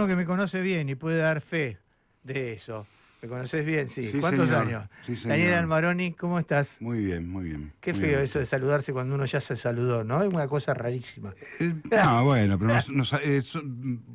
que me conoce bien y puede dar fe de eso. ¿Me conoces bien? Sí. Sí, ¿Cuántos señor. años? Sí, señor. Daniel Almaroni, ¿cómo estás? Muy bien, muy bien. Qué muy feo bien. eso de saludarse cuando uno ya se saludó, ¿no? Es una cosa rarísima. No, bueno, pero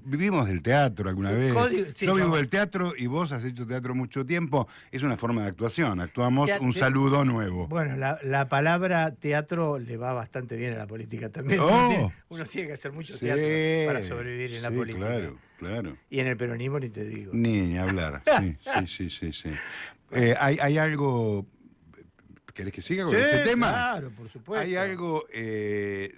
vivimos del teatro alguna vez. Sí, Yo vivo no. del teatro y vos has hecho teatro mucho tiempo. Es una forma de actuación. Actuamos un Te- saludo nuevo. Bueno, la palabra teatro le va bastante bien a la política también. ¡Oh! Uno tiene que hacer mucho Sí, teatro para sobrevivir en la política. Claro, claro. Y en el peronismo ni te digo. Ni hablar. Sí. Hay algo. ¿Querés que siga con ese tema? Claro, por supuesto. Hay algo de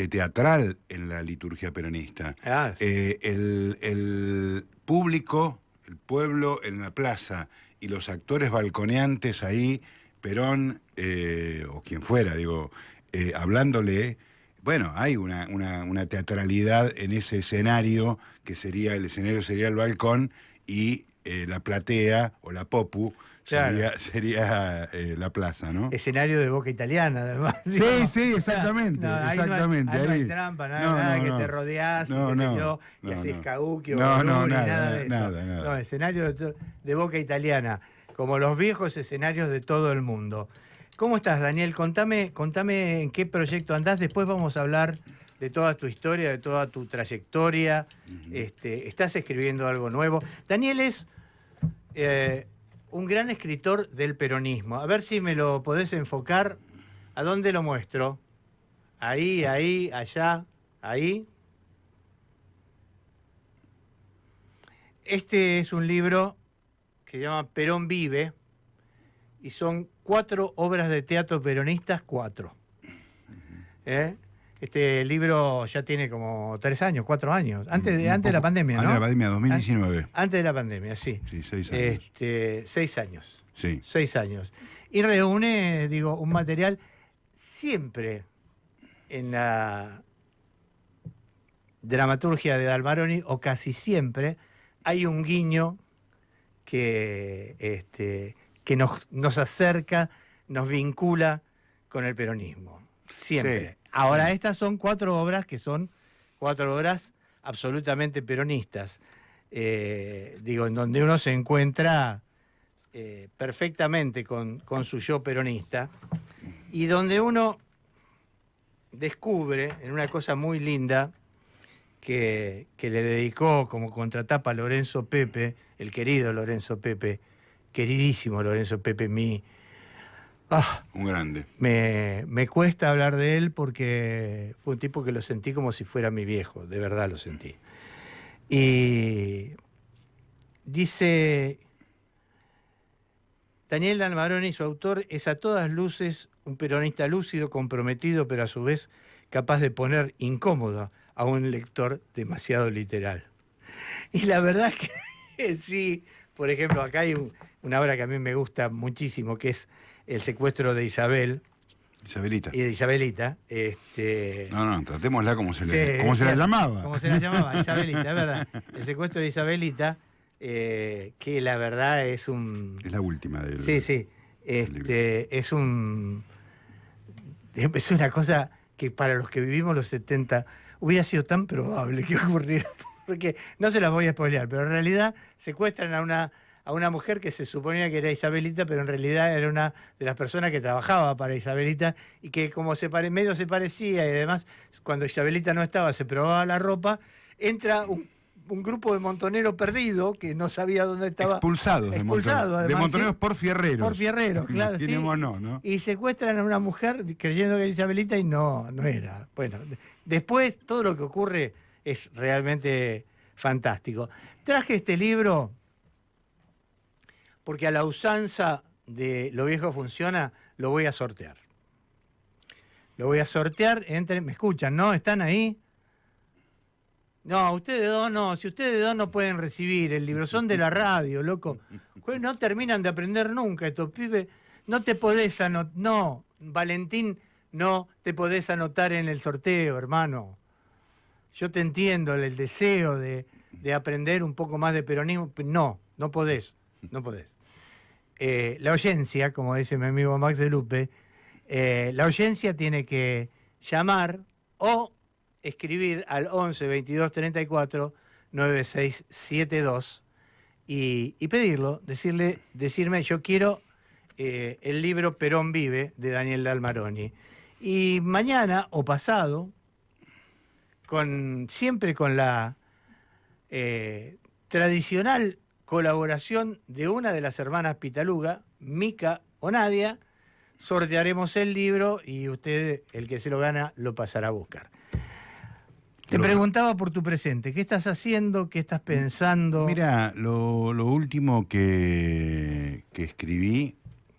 teatral en la liturgia peronista. Sí. El público, el pueblo en la plaza y los actores balconeantes ahí, Perón o quien fuera, digo, hablándole. Bueno, hay una teatralidad en ese escenario, que sería el balcón, y la platea o la popu sería la plaza, ¿no? Escenario de Boca Italiana, además. Sí, exactamente. Ahí exactamente. No hay trampa, nada que te rodeás y haces cabuquio, nada de eso. Nada. No, escenario de Boca Italiana, como los viejos escenarios de todo el mundo. ¿Cómo estás, Daniel? Contame en qué proyecto andás. Después vamos a hablar de toda tu historia, de toda tu trayectoria. Estás escribiendo algo nuevo. Daniel es un gran escritor del peronismo. A ver si me lo podés enfocar. ¿A dónde lo muestro? Ahí, allá, ahí. Este es un libro que se llama Perón Vive y son 4 obras de teatro peronistas, 4. Este libro ya tiene como 3 años, 4 años. Antes de la pandemia, ¿no? Antes de la pandemia, 2019. Antes de la pandemia, sí. Sí, 6 años. 6 años. Sí. 6 años. Y reúne, un material siempre en la dramaturgia de Almaroni, o casi siempre, hay un guiño que nos acerca, nos vincula con el peronismo. Siempre. Sí. Ahora, estas son 4 obras que son 4 obras absolutamente peronistas. En donde uno se encuentra perfectamente con su yo peronista y donde uno descubre en una cosa muy linda que le dedicó como contratapa Lorenzo Pepe, el querido Lorenzo Pepe, queridísimo Lorenzo Pepe, un grande. Me cuesta hablar de él porque fue un tipo que lo sentí como si fuera mi viejo, de verdad lo sentí. Y dice Daniel Almaroni, su autor, es a todas luces un peronista lúcido, comprometido, pero a su vez capaz de poner incómodo a un lector demasiado literal. Y la verdad es que sí. Por ejemplo, acá hay una obra que a mí me gusta muchísimo, que es El secuestro de Isabel. Isabelita. Y de Isabelita. No, tratémosla como se la llamaba. Como se la llamaba, Isabelita, es verdad. El secuestro de Isabelita, que la verdad es un... Es la última de él. Sí. Es una cosa que para los que vivimos los 70 hubiera sido tan probable que ocurriera, porque no se las voy a spoilear, pero en realidad secuestran a una mujer que se suponía que era Isabelita, pero en realidad era una de las personas que trabajaba para Isabelita y que como medio se parecía y además cuando Isabelita no estaba se probaba la ropa, entra un grupo de montoneros perdido que no sabía dónde estaba. Expulsados de montoneros, por fierreros. Por fierreros, claro. Sí. ¿No? Y secuestran a una mujer creyendo que era Isabelita y no era. Bueno, después todo lo que ocurre es realmente fantástico. Traje este libro porque a la usanza de Lo Viejo Funciona lo voy a sortear. Lo voy a sortear me escuchan, ¿no? ¿Están ahí? No, ustedes dos no. Si ustedes dos no pueden recibir el libro, son de la radio, loco. No terminan de aprender nunca estos pibes. No te podés anotar. No, Valentín, no te podés anotar en el sorteo, hermano. Yo te entiendo el deseo de aprender un poco más de peronismo. No podés. La oyencia, como dice mi amigo Max de Lupe, la oyencia tiene que llamar o escribir al 11 22 34 9672 y pedirlo, decirme yo quiero el libro Perón vive de Daniel Dalmaroni. Y mañana o pasado, siempre con la tradicional colaboración de una de las hermanas Pitaluga, Mica o Nadia, sortearemos el libro y usted, el que se lo gana, lo pasará a buscar. Te preguntaba por tu presente, ¿qué estás haciendo? ¿Qué estás pensando? Mira, lo último que escribí,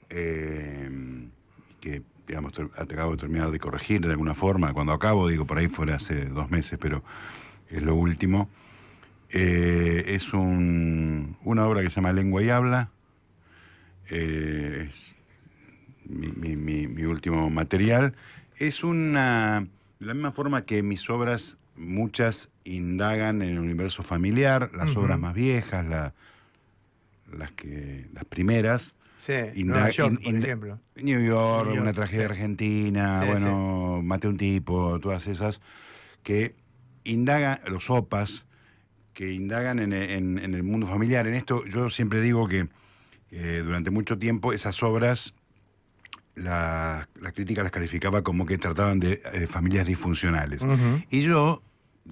que digamos, acabo de terminar de corregir de alguna forma, cuando acabo, digo, por ahí fuera hace 2 meses, pero es lo último, es una obra que se llama Lengua y Habla, es mi último material. Es de la misma forma que mis obras, muchas indagan en el universo familiar, las obras más viejas, las primeras. Sí, Nueva York, por ejemplo. New York, una tragedia argentina, sí, bueno, sí. Maté un tipo, todas esas, que indagan, los opas, que indagan en el mundo familiar. En esto yo siempre digo que durante mucho tiempo esas obras, la crítica las calificaba como que trataban de familias disfuncionales. Y yo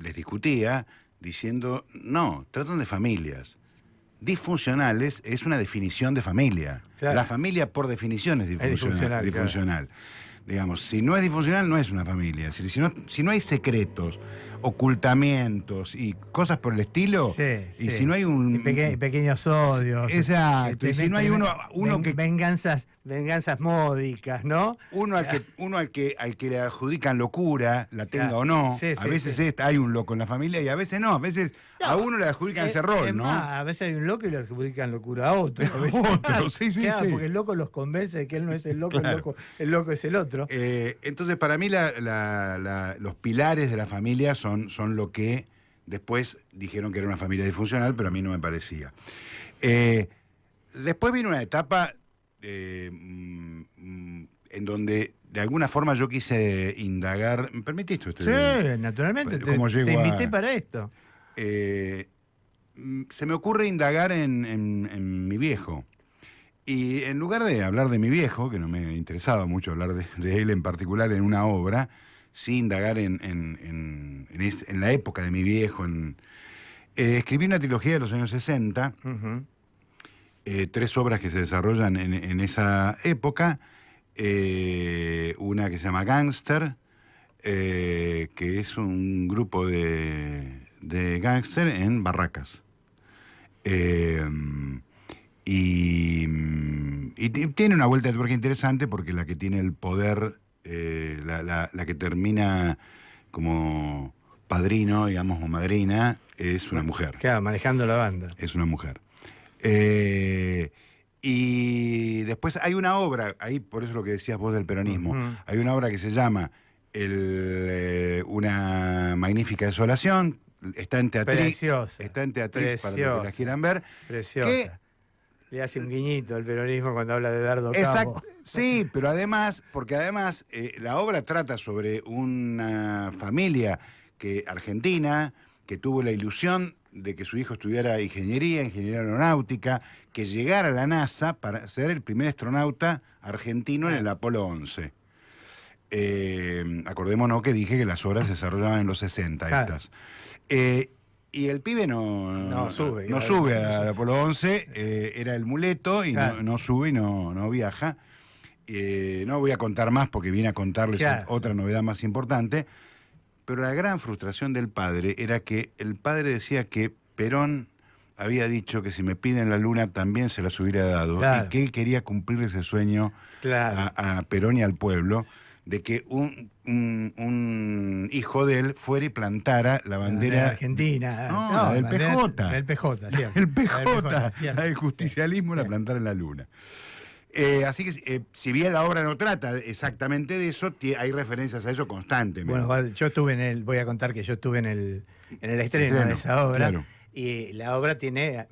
les discutía diciendo, no, tratan de familias disfuncionales, es una definición de familia. Claro. La familia por definición es disfuncional. Claro. Digamos, si no es disfuncional, no es una familia. Si no hay secretos, ocultamientos y cosas por el estilo, y si no hay pequeños odios. Exacto. Y si no hay uno que... Venganzas módicas, ¿no? Uno al que le adjudican locura, la tenga o no. A veces hay un loco en la familia y a veces no. A veces a uno le adjudican ese rol, ¿no? A veces hay un loco y le adjudican locura a otro. Porque el loco los convence de que él no es el loco, claro. el loco es el otro. Entonces, para mí los pilares de la familia son lo que después dijeron que era una familia disfuncional, pero a mí no me parecía. Después vino una etapa en donde de alguna forma yo quise indagar. ¿Me permitiste? Sí, naturalmente. Te invité para esto. Se me ocurre indagar en mi viejo. Y en lugar de hablar de mi viejo, que no me interesaba mucho hablar de él en particular en una obra, sí indagar en la época de mi viejo. Escribí una trilogía de los años 60, 3 obras que se desarrollan en esa época, una que se llama Gangster, que es un grupo de gángster en Barracas. Y tiene una vuelta de tuerca interesante porque la que tiene el poder, la que termina como padrino, digamos, o madrina, es una mujer. Claro, manejando la banda. Es una mujer. Y después hay una obra, ahí por eso lo que decías vos del peronismo, hay una obra que se llama Una magnífica desolación, está en Teatriz. Preciosa. Está en Teatriz para los que la quieran ver. Preciosa. Le hace un guiñito al peronismo cuando habla de Dardo Cabo. Sí, pero además, la obra trata sobre una familia argentina que tuvo la ilusión de que su hijo estudiara ingeniería aeronáutica, que llegara a la NASA para ser el primer astronauta argentino en el Apolo 11. Acordémonos que dije que las obras se desarrollaban en los 60. Claro. Y el pibe no sube al Apolo 11, era el muleto y claro. no sube y no viaja. No voy a contar más porque vine a contarles otra novedad más importante, pero la gran frustración del padre era que el padre decía que Perón había dicho que si me piden la luna también se las hubiera dado, claro. Y que él quería cumplir ese sueño a Perón y al pueblo, de que un hijo de él fuera y plantara la bandera argentina. No, del PJ. Del PJ, siempre. El PJ, la del justicialismo, la plantara en la luna. Así que, si bien la obra no trata exactamente de eso, hay referencias a eso constantemente. Bueno, yo estuve voy a contar que yo estuve en el estreno de esa obra, claro. Y la obra tiene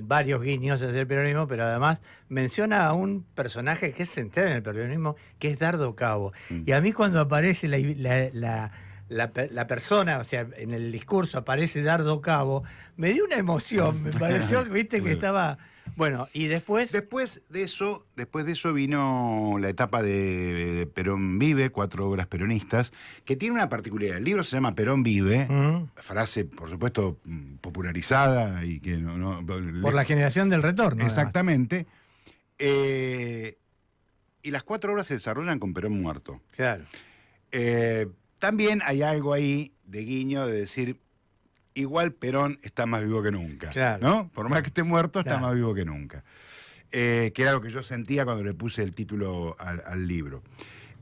varios guiños hacia el peronismo, pero además menciona a un personaje que es central en el peronismo, que es Dardo Cabo. Y a mí cuando aparece la la persona, o sea, en el discurso aparece Dardo Cabo, me dio una emoción, me pareció, viste, que estaba... Bueno, y después... Después de eso vino la etapa de Perón Vive, 4 obras peronistas, que tiene una particularidad. El libro se llama Perón Vive, frase, por supuesto, popularizada y que por la generación del retorno. Exactamente. Y las 4 obras se desarrollan con Perón muerto. Claro. También hay algo ahí de guiño de decir, igual Perón está más vivo que nunca, claro, ¿no? Por más que esté muerto, está claro, más vivo que nunca. Que era lo que yo sentía cuando le puse el título al libro.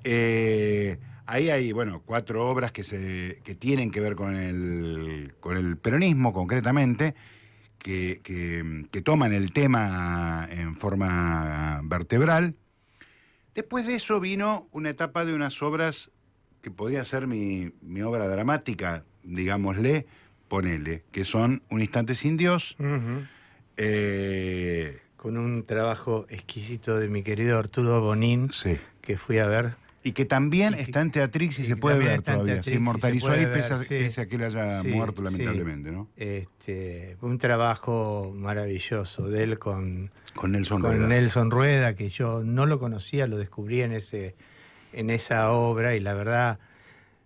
Ahí hay, bueno, 4 obras que tienen que ver con el peronismo, concretamente, que toman el tema en forma vertebral. Después de eso vino una etapa de unas obras que podría ser mi obra dramática, digámosle, ponele, que son Un instante sin Dios. Con un trabajo exquisito de mi querido Arturo Bonín, sí, que fui a ver. Y que también está en Teatrix y se puede ver todavía. Se inmortalizó ahí pese a que él haya muerto lamentablemente, ¿no? Un trabajo maravilloso de él con Nelson Rueda, que yo no lo conocía, lo descubrí en esa obra y la verdad,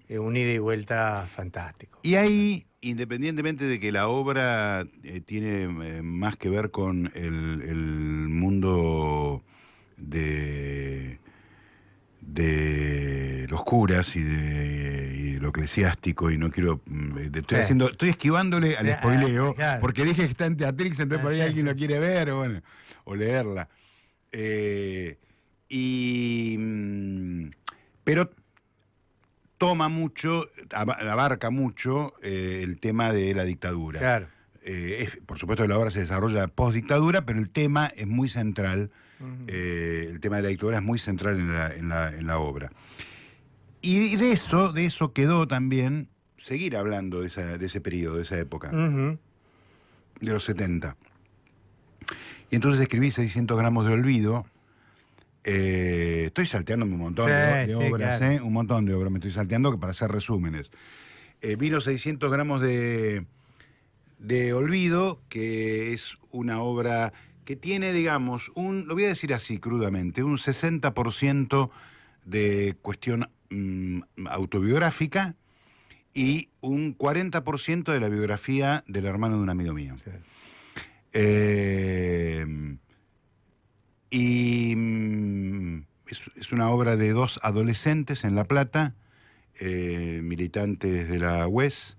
un ida y vuelta fantástico. Y ahí, independientemente de que la obra tiene más que ver con el mundo de los curas y de lo eclesiástico, y no quiero... Estoy esquivándole al spoileo, claro, porque dije que está en Teatrix, entonces por ahí alguien lo quiere ver o leerla. Pero toma mucho, abarca mucho el tema de la dictadura. Claro. Por supuesto que la obra se desarrolla post-dictadura, pero el tema es muy central. El tema de la dictadura es muy central en la obra. Y de eso quedó también seguir hablando de ese periodo, de esa época, de los 70. Y entonces escribí 600 gramos de olvido. Estoy salteándome un montón de obras, claro, un montón de obras me estoy salteando para hacer resúmenes. Vino 600 gramos de olvido, que es una obra que tiene, digamos, lo voy a decir así crudamente, un 60% de cuestión autobiográfica y un 40% de la biografía del hermano de un amigo mío. Sí. Es una obra de 2 adolescentes en La Plata, militantes de la UES.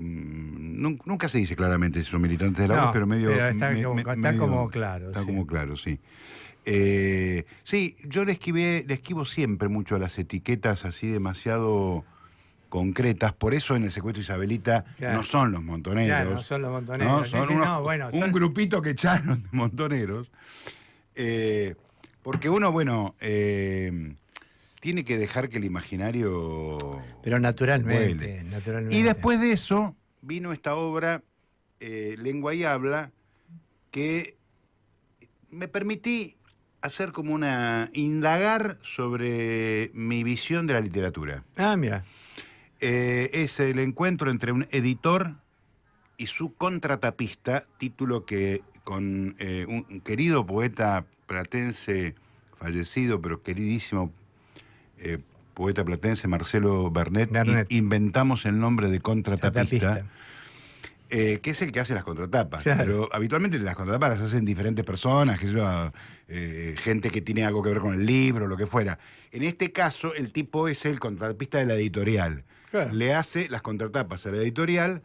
Nunca se dice claramente si son militantes de la UES, pero medio... Pero está como claro. Está como claro, sí. Sí, yo le esquivo siempre mucho a las etiquetas así demasiado concretas, por eso en El secuestro de Isabelita, claro, no son los montoneros. Claro, no son los montoneros. ¿No? Son un grupito que echaron de montoneros. Porque uno, tiene que dejar que el imaginario... Pero naturalmente, vuele. Naturalmente. Y después de eso vino esta obra, Lengua y Habla, que me permití hacer como indagar sobre mi visión de la literatura. Ah, mira. Es el encuentro entre un editor y su contratapista, título que con un querido poeta platense fallecido, pero queridísimo poeta platense, Marcelo Bernet. Inventamos el nombre de contratapista, que es el que hace las contratapas. Claro. Pero habitualmente las contratapas las hacen diferentes personas, gente que tiene algo que ver con el libro, lo que fuera. En este caso, el tipo es el contratapista de la editorial. Claro. Le hace las contratapas a la editorial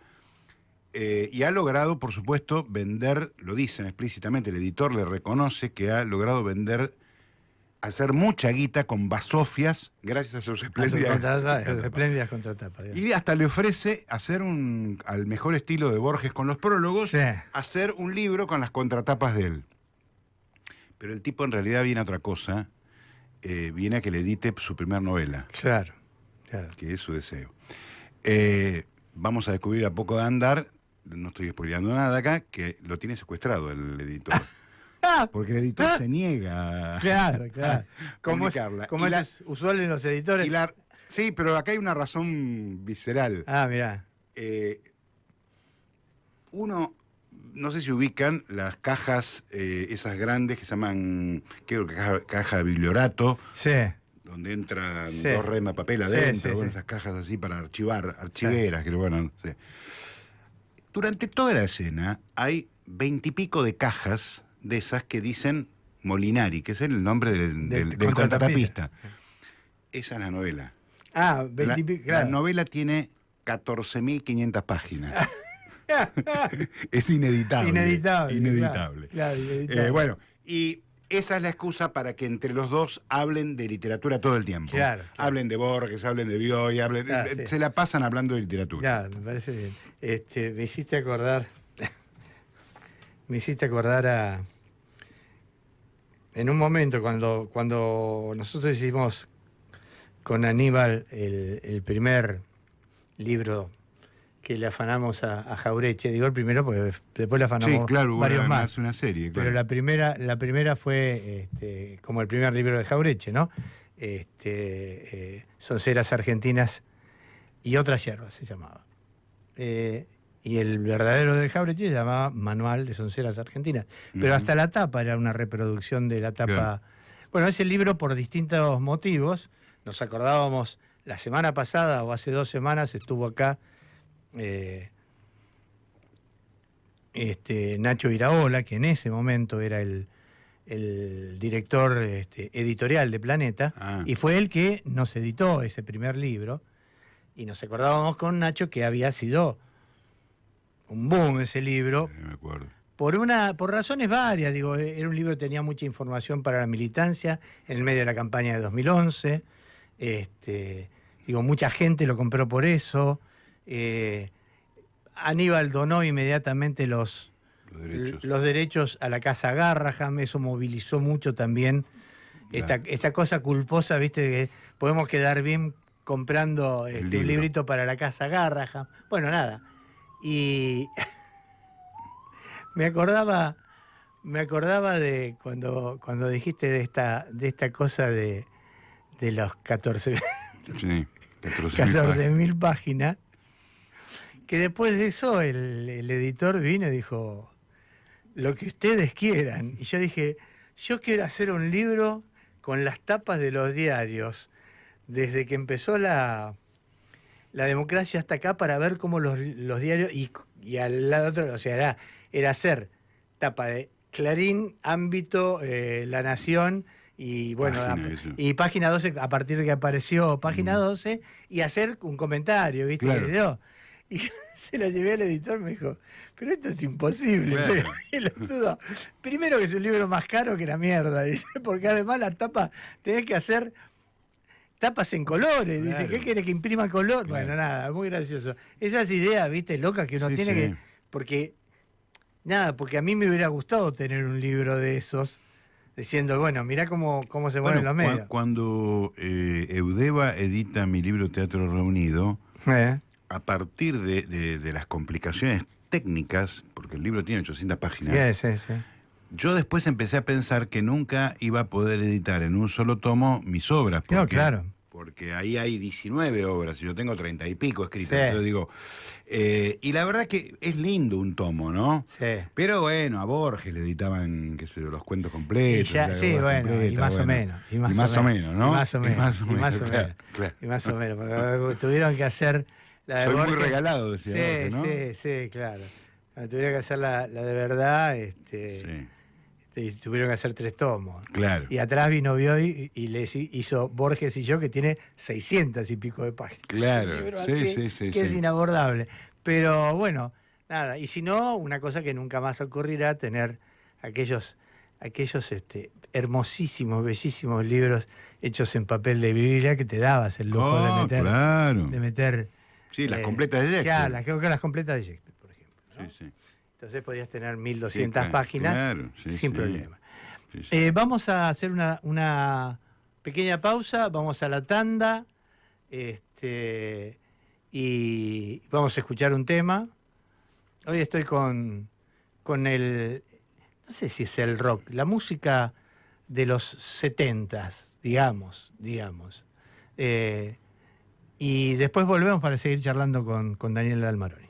y ha logrado, por supuesto, vender, lo dicen explícitamente, el editor le reconoce que ha logrado hacer mucha guita con basofias gracias a sus espléndidas contratapas. Y hasta le ofrece hacer al mejor estilo de Borges con los prólogos, sí, hacer un libro con las contratapas de él. Pero el tipo en realidad viene a otra cosa, viene a que le edite su primer novela. Claro. Que es su deseo. Vamos a descubrir a poco de andar, no estoy spoileando nada acá, que lo tiene secuestrado el editor. Porque el editor se niega a publicarla. Como es usual en los editores. Sí, pero acá hay una razón visceral. Ah, mirá. Uno, no sé si ubican las cajas, esas grandes que se llaman, creo que caja de bibliorato, Sí. donde entran Sí. 2 remas de papel Sí, adentro, sí, bueno, sí. esas cajas así para archivar, archiveras, que bueno, no sé. Durante toda la escena hay 20 y pico de cajas de esas que dicen Molinari, que es el nombre del contratapista. Esa es la novela. Ah, 20 y pico, La claro. novela tiene 14.500 páginas. Es ineditable. Ineditable. Ineditable. Claro, ineditable. Bueno, y esa es la excusa para que entre los dos hablen de literatura todo el tiempo. Claro. Hablen de Borges, hablen de Bioy, Claro, sí. se la pasan hablando de literatura. Ya, me parece bien. Me hiciste acordar. Me hiciste acordar a. En un momento, cuando nosotros hicimos con Aníbal el primer libro que le afanamos a Jauretche, digo el primero porque después le afanamos Sí, claro, varios bueno, más. hace una serie, claro. Pero la primera fue como el primer libro de Jauretche, ¿no? Sonceras Argentinas y otras hierbas se llamaba. Y el verdadero de Jauretche se llamaba Manual de Sonceras Argentinas. Pero hasta la tapa era una reproducción de la tapa. Claro. Bueno, ese libro por distintos motivos, nos acordábamos la semana pasada o hace 2 semanas estuvo acá Nacho Iraola, que en ese momento era el director editorial de Planeta, y fue él que nos editó ese primer libro, y nos acordábamos con Nacho que había sido un boom ese libro, Me acuerdo. por razones varias. Digo, era un libro que tenía mucha información para la militancia en el medio de la campaña de 2011. Digo, mucha gente lo compró por eso. Aníbal donó inmediatamente los derechos a la Casa Garraham. Eso movilizó mucho también esta cosa culposa, ¿viste? Que podemos quedar bien comprando un librito para la Casa Garraham. Bueno, nada. Y me acordaba de cuando dijiste de esta cosa de los 14.000 Sí, 14.000 páginas, que después de eso el editor vino y dijo, lo que ustedes quieran. Y yo dije, yo quiero hacer un libro con las tapas de los diarios, desde que empezó la democracia hasta acá, para ver cómo los diarios, y al lado otro, o sea, era hacer tapa de Clarín, Ámbito, La Nación, y bueno, y Página 12, a partir de que apareció Página 12, y hacer un comentario, ¿viste? Claro. Y se lo llevé al editor, me dijo, pero esto es imposible. Claro. Primero que es un libro más caro que la mierda, dice, porque además la tapa tenés que hacer tapas en colores. Dice, ¿qué quiere que imprima color? Claro. Bueno, nada, muy gracioso. Esas ideas, viste, locas que uno tiene que. Porque a mí me hubiera gustado tener un libro de esos, diciendo, bueno, mirá cómo se mueven los medios. Cuando Eudeva edita mi libro Teatro Reunido, a partir de las complicaciones técnicas, porque el libro tiene 800 páginas, sí. Yo después empecé a pensar que nunca iba a poder editar en un solo tomo mis obras. Porque, claro. Porque ahí hay 19 obras y yo tengo 30 y pico escritas. Sí. Entonces digo, y la verdad que es lindo un tomo, ¿no? Sí. Pero bueno, a Borges le editaban, qué sé yo, los cuentos completos. Sí, bueno, y más o menos. Y más o menos, ¿no? Y más o menos. Claro. Y más o menos. Porque tuvieron que hacer la de Soy Borges. muy regalado, decía Borges, ¿no? Sí, claro. Tuvieron que hacer la de verdad, y tuvieron que hacer 3 tomos. Claro. Y atrás vino Bioy y les hizo Borges y yo, que tiene 600 y pico de páginas. Claro, sí. Que es inabordable. Pero bueno, nada. Y si no, una cosa que nunca más ocurrirá, tener aquellos hermosísimos, bellísimos libros hechos en papel de Biblia que te dabas el lujo de meter. Sí, las completas de Shakespeare. Claro, las completas de Shakespeare, por ejemplo, ¿no? Sí. Entonces podías tener 1200 páginas sin problema. Sí. Vamos a hacer una pequeña pausa, vamos a la tanda, y vamos a escuchar un tema. Hoy estoy con el, no sé si es el rock, la música de los 70s, digamos. Y después volvemos para seguir charlando con Daniel Dalmaroni.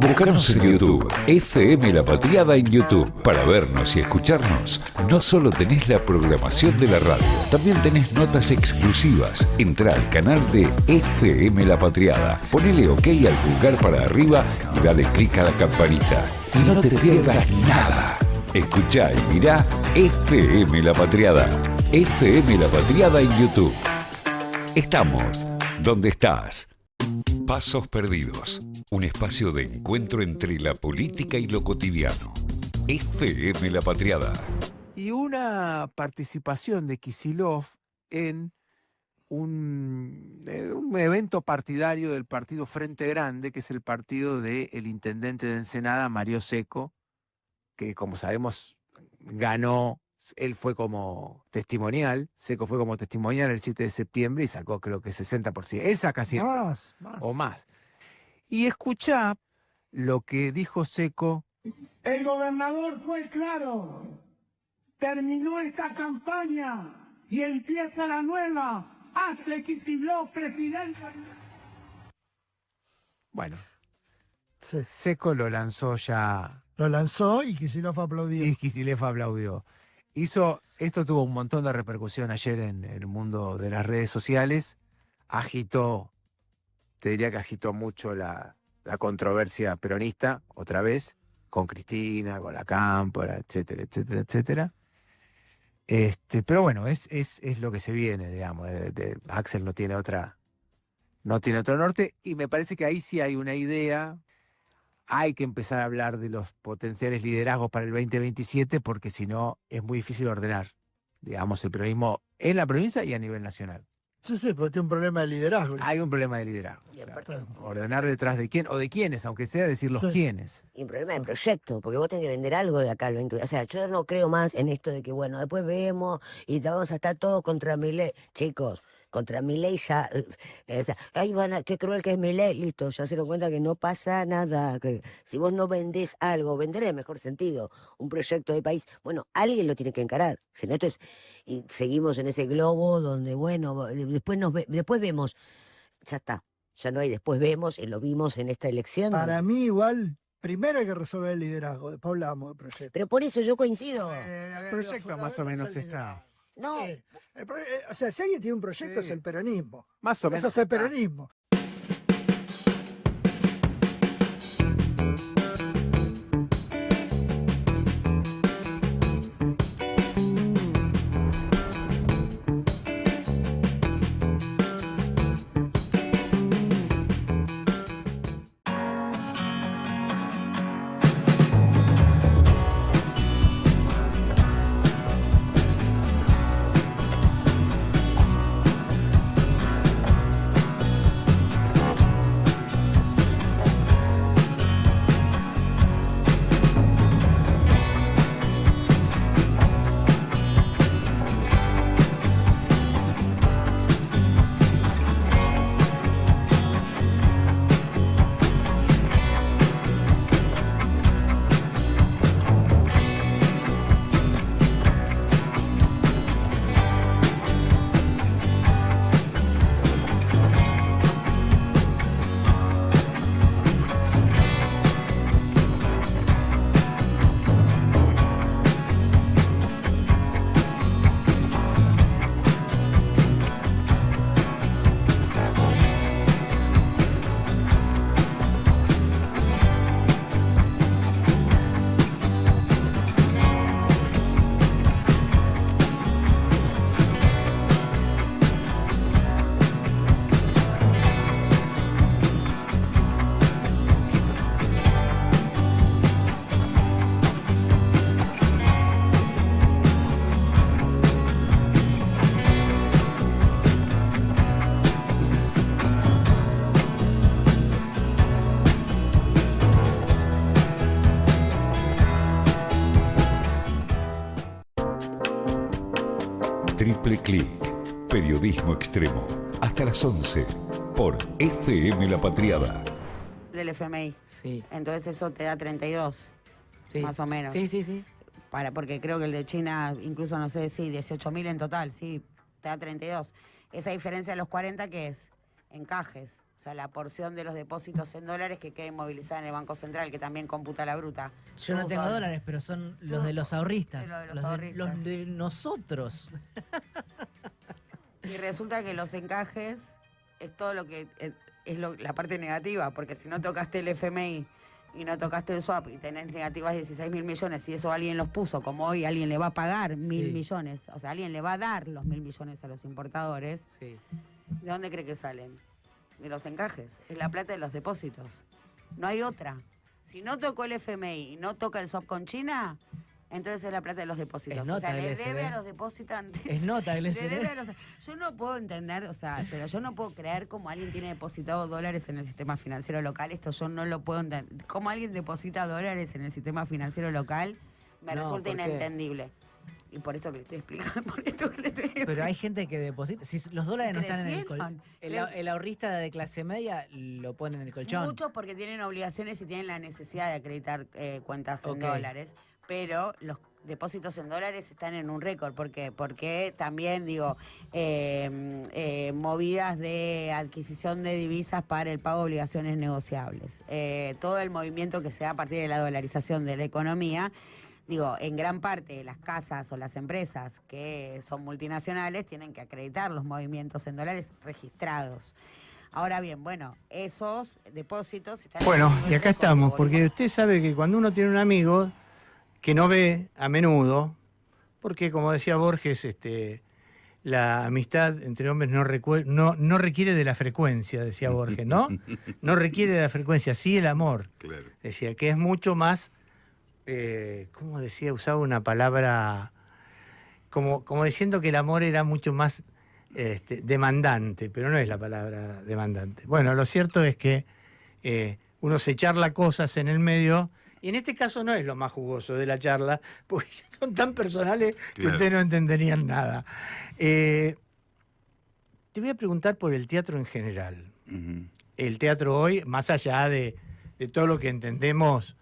Buscanos en YouTube, FM La Patriada en YouTube. Para vernos y escucharnos, no solo tenés la programación de la radio, también tenés notas exclusivas. Entrá al canal de FM La Patriada, ponele OK al pulgar para arriba y dale clic a la campanita. Y no te pierdas nada. Escuchá y mirá FM La Patriada. FM La Patriada en YouTube. Estamos donde estás. Pasos Perdidos, un espacio de encuentro entre la política y lo cotidiano. FM La Patriada. Y una participación de Kicillof en un evento partidario del partido Frente Grande, que es el partido del intendente de Ensenada, Mario Secco, que como sabemos ganó. Él fue como testimonial, Secco fue como testimonial el 7 de septiembre y sacó creo que 60%. Él saca 100%. Más. O más. Y escuchá lo que dijo Secco. El gobernador fue claro. Terminó esta campaña y empieza la nueva. Hasta Kicillof, presidente. Bueno, Sí. Secco lo lanzó ya. Lo lanzó y Kicillof aplaudió. Y Kicillof aplaudió. Esto tuvo un montón de repercusión ayer en el mundo de las redes sociales. Te diría que agitó mucho la controversia peronista, otra vez, con Cristina, con la Cámpora, etcétera, etcétera, etcétera. Pero bueno, es lo que se viene, digamos. Axel no tiene otro norte, y me parece que ahí sí hay una idea. Hay que empezar a hablar de los potenciales liderazgos para el 2027, porque si no es muy difícil ordenar, digamos, el peronismo en la provincia y a nivel nacional. Sí, porque tiene un problema de liderazgo. Hay un problema de liderazgo. Y aparte- Claro. Ordenar detrás de quién o de quiénes, aunque sea decir los Sí. quiénes. Y un problema de proyecto, porque vos tenés que vender algo de acá al 20. O sea, yo no creo más en esto de que, bueno, después vemos y vamos a estar todos contra Milei. Chicos, contra Milei ya, o sea, ay, qué cruel que es Milei, listo, ya se dieron cuenta que no pasa nada, que si vos no vendés algo, vender en el mejor sentido, un proyecto de país, bueno, alguien lo tiene que encarar, si no, entonces, y seguimos en ese globo donde, bueno, después vemos, ya está, ya no hay después vemos, y lo vimos en esta elección. Para mí igual, primero hay que resolver el liderazgo, después hablamos del proyecto. Pero por eso yo coincido. El proyecto más o menos está. No, O sea, si alguien tiene un proyecto Sí. es el peronismo. Más o menos. Eso es el peronismo. Triple Click. Periodismo extremo. Hasta las 11 por FM La Patriada. Del FMI. Sí, Entonces eso te da 32, sí. más o menos. Sí, sí, sí. Porque creo que el de China, incluso no sé si 18.000 en total, sí, te da 32. Esa diferencia de los 40, ¿qué es? Encajes. O sea, la porción de los depósitos en dólares que queden movilizadas en el Banco Central, que también computa la bruta. Yo no Todos tengo son- dólares, pero son los de los ahorristas. De los ahorristas. Los de nosotros. Y resulta que los encajes es todo lo que la parte negativa, porque si no tocaste el FMI y no tocaste el swap y tenés negativas 16.000 millones y eso alguien los puso, como hoy alguien le va a pagar 1.000 Sí. millones, o sea, alguien le va a dar los 1.000 millones a los importadores, Sí. ¿de dónde cree que salen? De los encajes, es la plata de los depósitos. No hay otra. Si no tocó el FMI y no toca el swap con China, entonces es la plata de los depósitos. Es O sea, nota le el debe SD. a los depositantes. Es nota el Le SD. debe a los- Yo no puedo entender, o sea, pero yo no puedo creer cómo alguien tiene depositado dólares en el sistema financiero local. Esto yo no lo puedo entender. Cómo alguien deposita dólares en el sistema financiero local me No, resulta ¿por qué? inentendible. Y por esto que le estoy explicando, por esto que le estoy explicando. Pero hay gente que deposita. Si los dólares no están en el Crecieron. el ahorrista de clase media lo pone en el colchón. Muchos porque tienen obligaciones y tienen la necesidad de acreditar cuentas en Ok. dólares, pero los depósitos en dólares están en un récord. ¿Por qué? Porque también, digo, movidas de adquisición de divisas para el pago de obligaciones negociables. Todo el movimiento que se da a partir de la dolarización de la economía. Digo, en gran parte las casas o las empresas que son multinacionales tienen que acreditar los movimientos en dólares registrados. Ahora bien, bueno, esos depósitos están... Bueno, en y acá récord, estamos, digo, porque usted sabe que cuando uno tiene un amigo que no ve a menudo, porque como decía Borges, la amistad entre hombres no requiere de la frecuencia, decía Borges, ¿no? No requiere de la frecuencia, sí el amor. Claro. Decía que es mucho más, ¿cómo decía? Usaba una palabra como diciendo que el amor era mucho más demandante, pero no es la palabra demandante. Bueno, lo cierto es que uno se charla cosas en el medio, y en este caso no es lo más jugoso de la charla, porque son tan personales que Claro. ustedes no entenderían nada. Te voy a preguntar por el teatro en general. Ujú. El teatro hoy, más allá de todo lo que entendemos,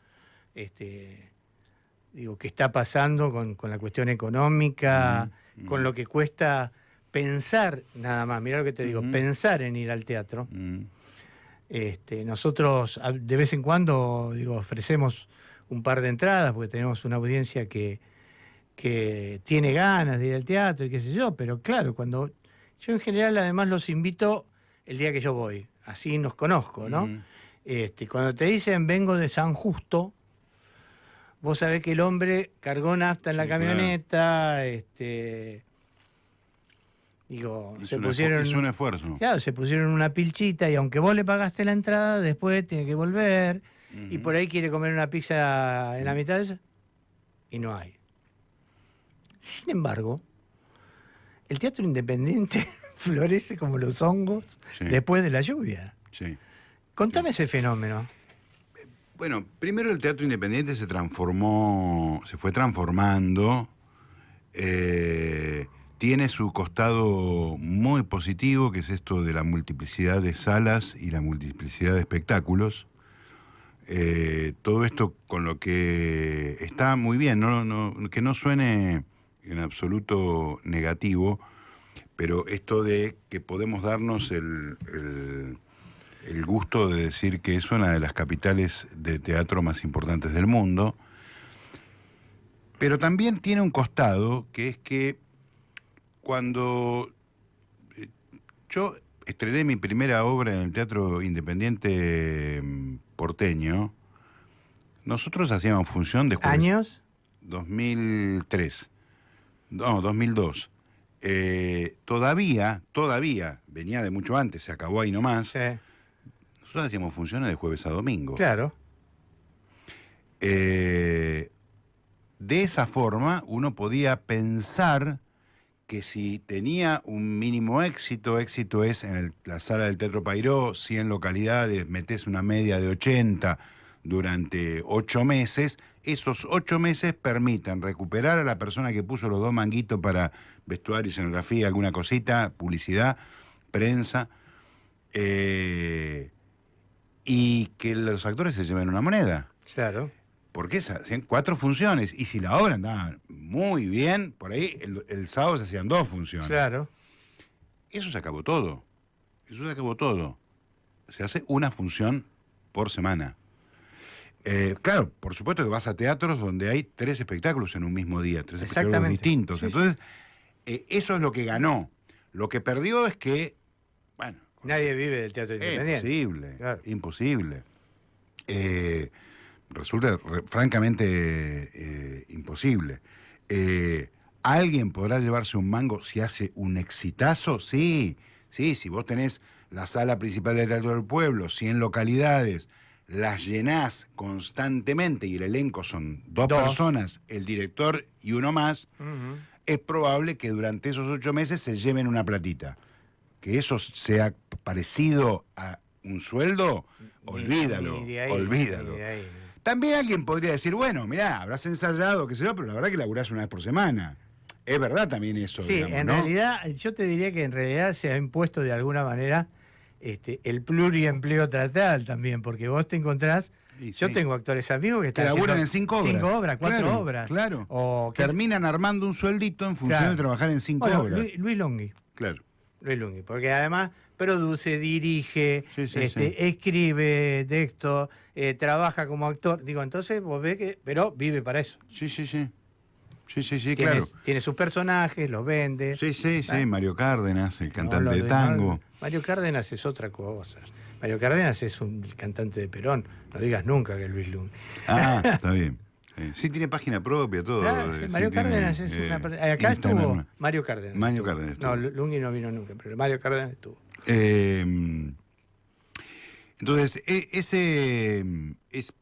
digo, que está pasando con la cuestión económica, con lo que cuesta pensar, nada más, mirá lo que te digo, Ujú. pensar en ir al teatro. Mm. Nosotros de vez en cuando, digo, ofrecemos un par de entradas porque tenemos una audiencia que tiene ganas de ir al teatro y qué sé yo, pero claro, cuando yo en general además los invito el día que yo voy, así nos conozco, ¿no? Mm. Cuando te dicen vengo de San Justo, vos sabés que el hombre cargó nafta en la Sí, claro. camioneta, digo, se pusieron... Hizo un esfuerzo. Claro, se pusieron una pilchita y aunque vos le pagaste la entrada, después tiene que volver y Ujú. por ahí quiere comer una pizza en la mitad de eso y no hay. Sin embargo, el teatro independiente florece como los hongos Sí. después de la lluvia. Sí. Contame ese fenómeno. Bueno, primero el teatro independiente se fue transformando. Tiene su costado muy positivo, que es esto de la multiplicidad de salas y la multiplicidad de espectáculos. Todo esto con lo que está muy bien, que no suene en absoluto negativo, pero esto de que podemos darnos el gusto de decir que es una de las capitales de teatro más importantes del mundo, pero también tiene un costado que es que cuando yo estrené mi primera obra en el Teatro Independiente porteño, nosotros hacíamos función de jueves. ¿Años? 2003. No, 2002. Todavía, venía de mucho antes, se acabó ahí nomás. Sí. Nosotros hacíamos funciones de jueves a domingo. Claro. De esa forma uno podía pensar que si tenía un mínimo éxito es en la sala del Teatro Payró, 100 localidades, metés una media de 80 durante 8 meses, esos 8 meses permitan recuperar a la persona que puso los 2 manguitos para vestuario, escenografía, alguna cosita, publicidad, prensa, y que los actores se lleven una moneda. Claro. Porque hacían 4 funciones, y si la obra andaba muy bien, por ahí el sábado se hacían 2 funciones. Claro. Eso se acabó todo. Eso se acabó todo. Se hace una función por semana. Claro, por supuesto que vas a teatros donde hay 3 espectáculos en un mismo día, 3 espectáculos Exactamente. distintos. Sí, Entonces, eso es lo que ganó. Lo que perdió es que, bueno, Nadie vive del teatro independiente. imposible, Claro. imposible. Resulta francamente imposible. ¿Alguien podrá llevarse un mango si hace un exitazo? Sí, si vos tenés la sala principal del Teatro del Pueblo, 100 localidades, las llenás constantemente y el elenco son 2 personas, el director y uno más, Ujú. es probable que durante esos 8 meses se lleven una platita. Que eso sea parecido a un sueldo, olvídalo, Ni de ahí, olvídalo. ni de ahí. También alguien podría decir, bueno, mirá, habrás ensayado, qué sé yo, pero la verdad que laburás una vez por semana. Es verdad también eso, Sí, digamos, en ¿no? realidad, yo te diría que en realidad se ha impuesto de alguna manera el pluriempleo teatral también, porque vos te encontrás, Y yo sí. tengo actores amigos que Que están laburan haciendo en 5 obras. 5 obras, 4 Claro, obras. Claro. O que- Terminan armando un sueldito en función Claro. de trabajar en 5 bueno, obras. Luis Longhi. Claro. Luis Lunghi, porque además produce, dirige, Sí, sí, sí. escribe texto, trabaja como actor. Digo, entonces vos ves que, pero vive para eso. Sí, Tiene, claro. tiene sus personajes, los vende. Sí, Ah. Mario Cárdenas, el cantante No, de tango. Mario Cárdenas es otra cosa. Mario Cárdenas es un cantante de Perón. No digas nunca que es Luis Lunghi. Ah, está bien. Sí, tiene página propia, todo. Ah, sí, Mario tiene, Cárdenas es una... Acá Instagram. estuvo Mario Cárdenas. Mario Cárdenas No, estuvo. Lunghi no vino nunca, pero Mario Cárdenas estuvo. Entonces,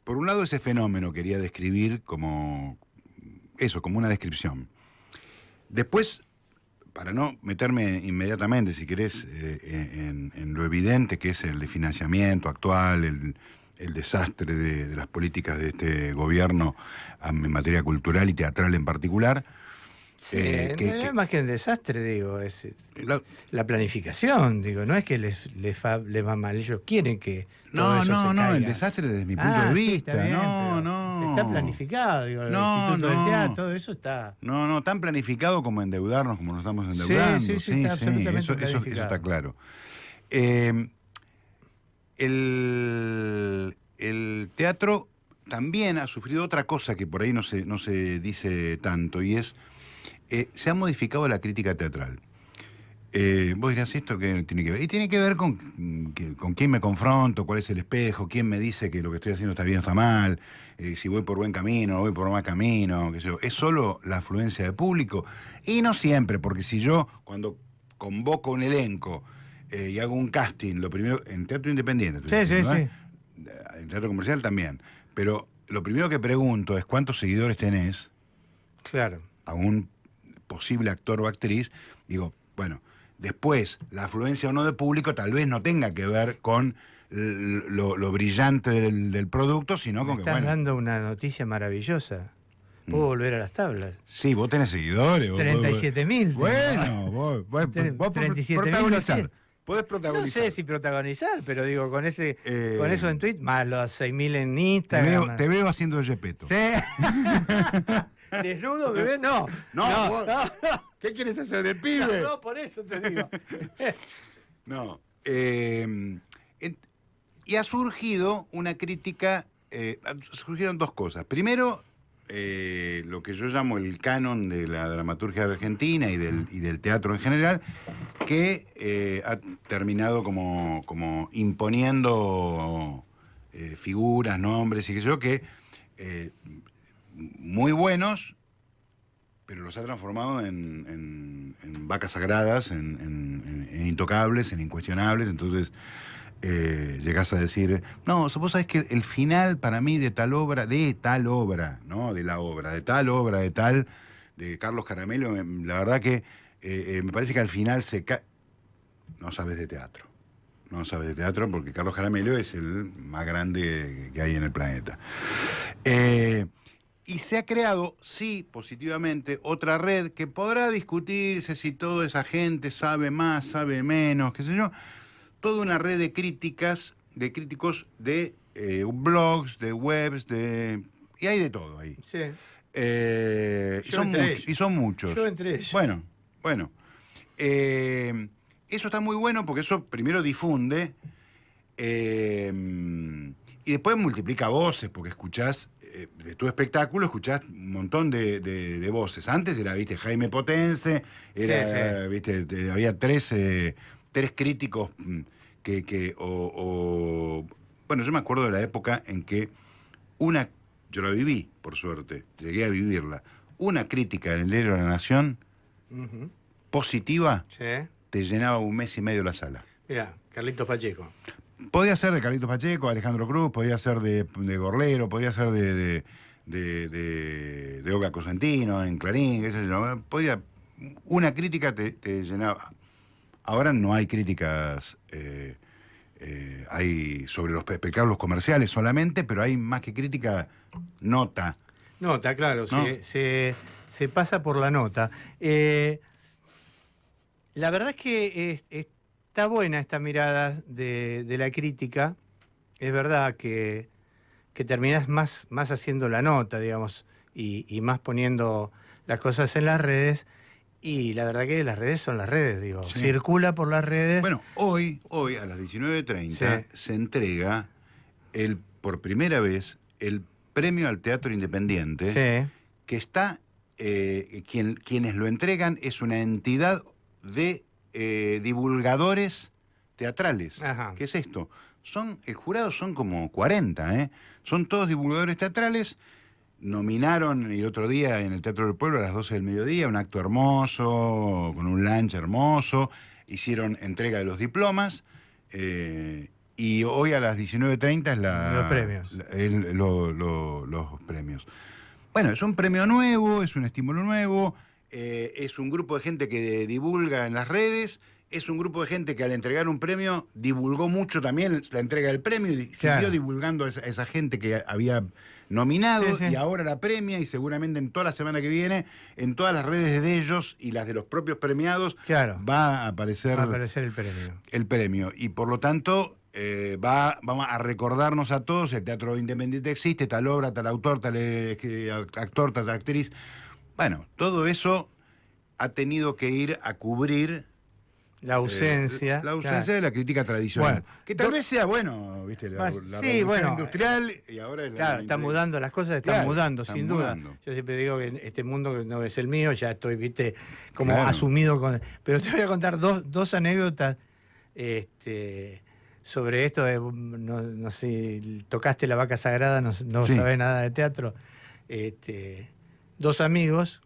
por un lado ese fenómeno quería describir como eso, como una descripción. Después, para no meterme inmediatamente, si querés, en lo evidente que es el de financiamiento actual, el desastre de las políticas de este gobierno en materia cultural y teatral en particular. Sí, en realidad más que un desastre, digo, es la planificación, digo, no es que les va mal, ellos quieren que todo eso se No, caiga. el desastre desde mi punto de sí, vista, está bien, pero no. está planificado, digo, el No, Instituto del no. Teatro, todo eso está. No, tan planificado como endeudarnos, como nos estamos endeudando. Sí, está absolutamente eso planificado. está claro. El teatro también ha sufrido otra cosa que por ahí no se dice tanto, y es, se ha modificado la crítica teatral. Vos dirás, ¿esto qué tiene que ver? Y tiene que ver con quién me confronto, cuál es el espejo, quién me dice que lo que estoy haciendo está bien o está mal, si voy por buen camino o voy por mal camino, qué sé yo. Es solo la afluencia de público. Y no siempre, porque si yo, cuando convoco un elenco y hago un casting, lo primero, en teatro independiente, estoy Sí, diciendo, sí. en teatro comercial también, pero lo primero que pregunto es cuántos seguidores tenés Claro. a un posible actor o actriz. Digo, bueno, después, la afluencia o no de público tal vez no tenga que ver con lo brillante del producto, sino Me con que, estás bueno, dando una noticia maravillosa. Puedo volver a las tablas. sí, vos tenés seguidores. 37.000. Bueno, vos podés 37.200. protagonizar. Podés No protagonizar. sé si protagonizar, pero digo, con eso Eh, en Twitter, más los 6.000 en Te Instagram. te veo haciendo el Gepetto. Sí. ¿Desnudo, bebé? No. No, vos- ¿Qué quieres hacer de pibe? No, por eso te digo. No. Y ha surgido una crítica, surgieron 2 cosas. Primero, lo que yo llamo el canon de la dramaturgia argentina y del teatro en general, que ha terminado como imponiendo figuras, nombres y qué sé yo, que muy buenos, pero los ha transformado en vacas sagradas, en intocables, en incuestionables. Entonces llegás a decir, no, vos sabés que el final para mí de tal obra, ¿no? De tal, de Carlos Caramelo, la verdad que me parece que al final no sabes de teatro. No sabes de teatro porque Carlos Caramelo es el más grande que hay en el planeta. Y se ha creado, sí, positivamente, otra red que podrá discutirse si toda esa gente sabe más, sabe menos, qué sé yo. Toda una red de críticos de blogs, de webs, y hay de todo ahí. Sí. Y son muchos. Yo entre ellos. Bueno. Eso está muy bueno porque eso primero difunde y después multiplica voces porque escuchás, de tu espectáculo escuchás un montón de voces. Antes era, viste, Jaime Potense, era, viste, había tres críticos bueno, yo me acuerdo de la época en que yo la viví, por suerte, llegué a vivirla, una crítica en el Diario de la Nación positiva te llenaba 1 mes y medio la sala. Mira, Carlitos Pacheco. Podía ser de Carlitos Pacheco, Alejandro Cruz, podía ser de Gorlero, podía ser de Olga Cosentino en Clarín, qué sé yo. Una crítica te llenaba. Ahora no hay críticas, hay sobre los espectáculos comerciales solamente, pero hay más que crítica, nota. Nota, claro, ¿No? se pasa por la nota. La verdad es que está buena esta mirada de la crítica. Es verdad que terminás más haciendo la nota, digamos, y más poniendo las cosas en las redes. Y la verdad que las redes son las redes, digo. Sí. Circula por las redes. Bueno, hoy a las 19:30 se entrega por primera vez el premio al teatro independiente, que está, quienes lo entregan es una entidad de divulgadores teatrales. Ajá. ¿Qué es esto? El jurado son como 40, son todos divulgadores teatrales. Nominaron el otro día en el Teatro del Pueblo a las 12 del mediodía un acto hermoso, con un lunch hermoso, hicieron entrega de los diplomas, y hoy a las 19:30 es Los premios. los premios. Bueno, es un premio nuevo, es un estímulo nuevo, es un grupo de gente que divulga en las redes, es un grupo de gente que al entregar un premio divulgó mucho también la entrega del premio y siguió divulgando a esa gente que había nominado y ahora la premia, y seguramente en toda la semana que viene en todas las redes de ellos y las de los propios premiados va a aparecer el premio. Y por lo tanto vamos a recordarnos a todos: el teatro independiente existe, tal obra, tal autor, tal actor, tal actriz. Bueno, todo eso ha tenido que ir a cubrir la ausencia. De la crítica tradicional. Bueno, que tal vez sea bueno, ¿viste? La revolución industrial, y ahora es está mudando, las cosas están mudando, sin duda. Yo siempre digo que este mundo que no es el mío, ya estoy, ¿viste? Como asumido con. Pero te voy a contar dos anécdotas sobre esto de, no sé, tocaste la vaca sagrada, no sabés nada de teatro. Dos amigos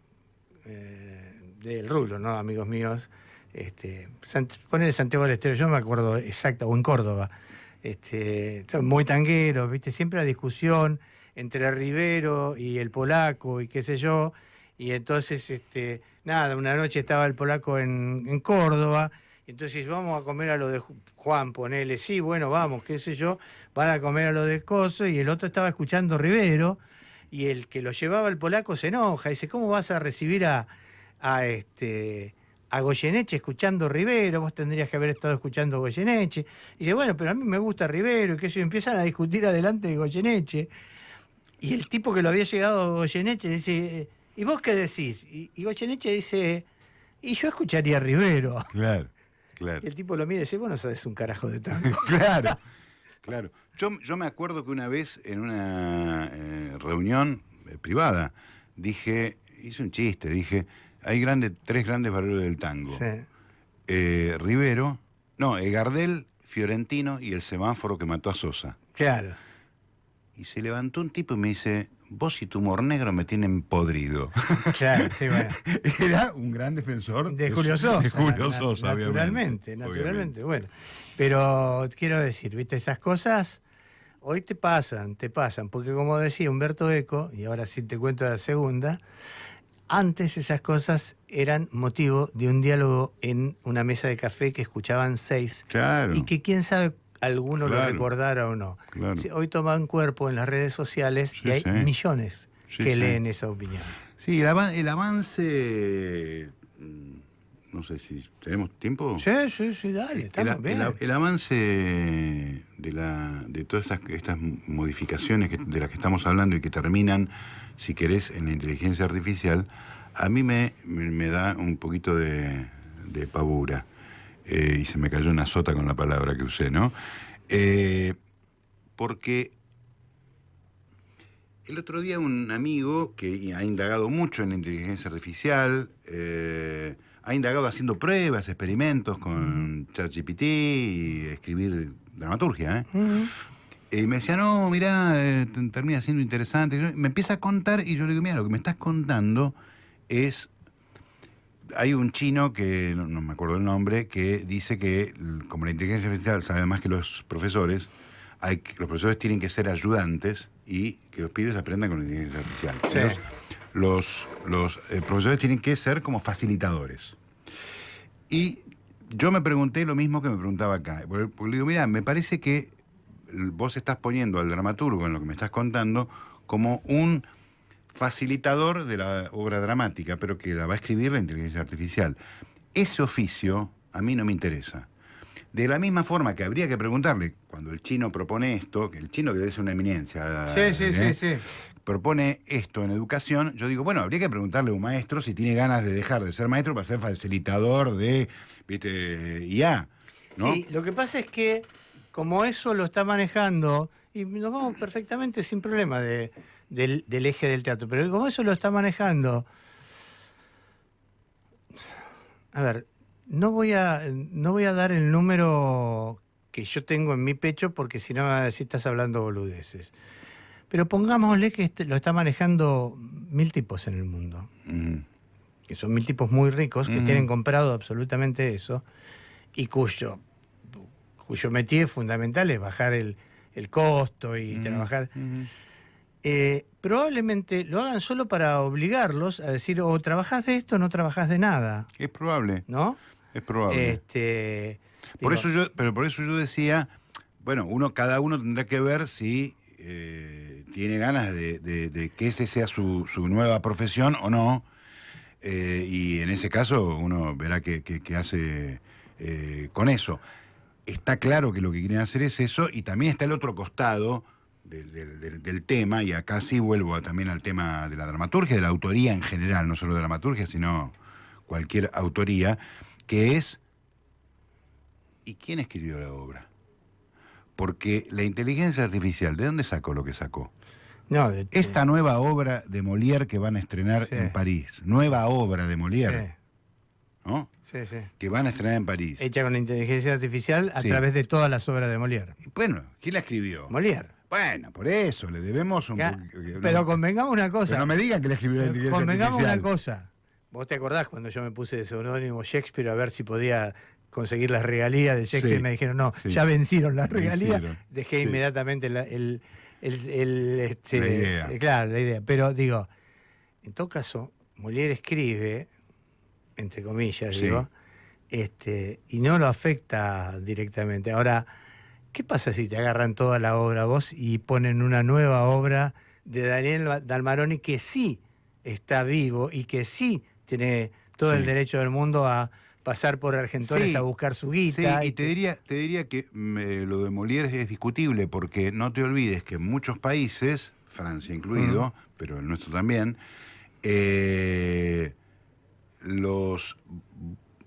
del Rulo, ¿no? Amigos míos. Ponele Santiago del Estero, yo no me acuerdo exacto, o en Córdoba, son muy tangueros, ¿viste? Siempre la discusión entre Rivero y el polaco y qué sé yo, y entonces nada, una noche estaba el polaco en Córdoba, y entonces vamos a comer a lo de Juan, ponele, sí, bueno, vamos, qué sé yo, van a comer a lo de Coso, y el otro estaba escuchando Rivero, y el que lo llevaba el polaco se enoja, dice: ¿cómo vas a recibir a Goyeneche escuchando Rivero? Vos tendrías que haber estado escuchando Goyeneche. Y dice: bueno, pero a mí me gusta Rivero, y que eso, empiezan a discutir adelante de Goyeneche. Y el tipo que lo había llegado a Goyeneche dice: ¿y vos qué decís? Y Goyeneche dice: y yo escucharía a Rivero. Claro. Y el tipo lo mira y dice: vos no sabés un carajo de tango. Claro. Yo me acuerdo que una vez en una reunión privada hice un chiste, dije: hay tres grandes valores del tango. Rivero, Gardel, Fiorentino y el semáforo que mató a Sosa. Claro. Y se levantó un tipo y me dice: vos y tu humor negro me tienen podrido. Claro, sí, bueno. Era un gran defensor de Julio Sosa. De Julio Sosa, naturalmente, bueno. Pero quiero decir, ¿viste? Esas cosas hoy te pasan, porque como decía Humberto Eco, y ahora sí te cuento la segunda, antes esas cosas eran motivo de un diálogo en una mesa de café que escuchaban 6. Claro. Y que quién sabe alguno lo recordara o no. Claro. Hoy toman cuerpo en las redes sociales y hay millones Sí, que sí. leen esa opinión. Sí, el avance, no sé si tenemos tiempo. Sí, dale, estamos bien. El avance de todas estas modificaciones de las que estamos hablando y que terminan, si querés, en la inteligencia artificial, a mí me da un poquito de pavura. Y se me cayó una sota con la palabra que usé, ¿no? Porque el otro día un amigo que ha indagado mucho en la inteligencia artificial, ha indagado haciendo pruebas, experimentos con ChatGPT y escribir dramaturgia, y me decía, no, mirá, termina siendo interesante. Me empieza a contar y yo le digo, mira, lo que me estás contando es... Hay un chino, que no me acuerdo el nombre, que dice que como la inteligencia artificial sabe más que los profesores, los profesores tienen que ser ayudantes y que los pibes aprendan con la inteligencia artificial. Sí. Los profesores tienen que ser como facilitadores. Y yo me pregunté lo mismo que me preguntaba acá. Porque le digo, mira, me parece que vos estás poniendo al dramaturgo en lo que me estás contando como un facilitador de la obra dramática, pero que la va a escribir la inteligencia artificial. Ese oficio a mí no me interesa. De la misma forma que habría que preguntarle, cuando el chino propone esto, que el chino que debe ser una eminencia, Sí. propone esto en educación, yo digo, bueno, habría que preguntarle a un maestro si tiene ganas de dejar de ser maestro para ser facilitador de, IA, ¿no? Sí, lo que pasa es que como eso lo está manejando, y nos vamos perfectamente sin problema del eje del teatro, pero como eso lo está manejando, a ver, no voy a dar el número que yo tengo en mi pecho porque si no me van a decir estás hablando boludeces. Pero pongámosle que lo está manejando 1000 tipos en el mundo, que son 1000 tipos muy ricos, que tienen comprado absolutamente eso, y cuyo métier fundamental es bajar el costo y trabajar. Probablemente lo hagan solo para obligarlos a decir, o trabajás de esto o no trabajás de nada. Es probable. ¿No? Es probable. Por eso yo decía, bueno, cada uno tendrá que ver si tiene ganas de que ese sea su nueva profesión o no. Y en ese caso uno verá qué hace con eso. Está claro que lo que quieren hacer es eso, y también está el otro costado del tema, y acá sí vuelvo también al tema de la dramaturgia, de la autoría en general, no solo de la dramaturgia, sino cualquier autoría, que es, ¿y quién escribió la obra? Porque la inteligencia artificial, ¿de dónde sacó lo que sacó? No, Esta nueva obra de Molière que van a estrenar en París, nueva obra de Molière, ¿no? Sí. Que van a estrenar en París. Hecha con la inteligencia artificial a través de todas las obras de Molière. Bueno, ¿quién la escribió? Molière. Bueno, por eso, le debemos un poco... Pero convengamos una cosa. Pero no me digan que la escribió la inteligencia Convengamos artificial. una cosa. ¿Vos te acordás cuando yo me puse de seudónimo Shakespeare a ver si podía conseguir las regalías de Shakespeare? Sí. Me dijeron, no, Sí. ya vencieron las regalías. Vencieron. Dejé Sí. inmediatamente la idea. Claro, la idea. Pero digo, en todo caso, Molière escribe, entre comillas, Sí. digo, y no lo afecta directamente. Ahora, ¿qué pasa si te agarran toda la obra vos y ponen una nueva obra de Daniel Dalmaroni que sí está vivo y que sí tiene todo el derecho del mundo a pasar por Argentores a buscar su guita? Sí, y te diría que lo de Molière es discutible, porque no te olvides que en muchos países, Francia incluido, pero el nuestro también,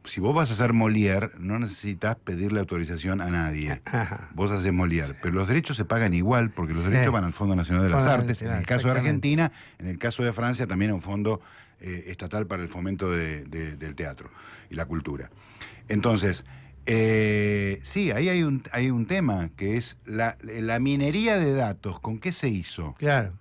si vos vas a hacer Molière, no necesitas pedirle autorización a nadie. Ajá. Vos haces Molière, pero los derechos se pagan igual, porque los derechos van al Fondo Nacional de las Fondo Artes, en Nacional, el caso de exactamente. Argentina, en el caso de Francia también un fondo estatal para el fomento del teatro y la cultura. Entonces, sí, ahí hay un tema, que es la minería de datos. ¿Con qué se hizo? Claro.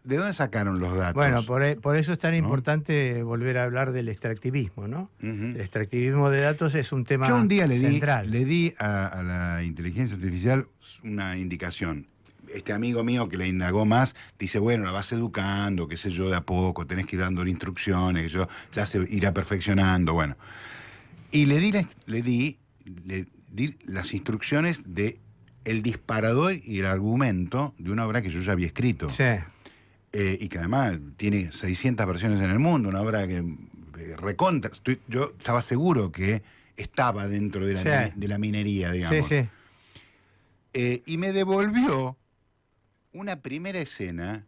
¿De dónde sacaron los datos? Bueno, por eso es tan ¿No? importante volver a hablar del extractivismo, ¿no? Ujú. El extractivismo de datos es un tema Yo un día central. le di a la inteligencia artificial una indicación. Este amigo mío que le indagó más dice, bueno, la vas educando, qué sé yo, de a poco, tenés que ir dándole instrucciones, que yo ya se irá perfeccionando, bueno. Y le di las instrucciones de el disparador y el argumento de una obra que yo ya había escrito. Sí. y que además tiene 600 versiones en el mundo, una obra que recontra. Yo estaba seguro que estaba dentro de la minería, digamos. Sí, sí. Y me devolvió una primera escena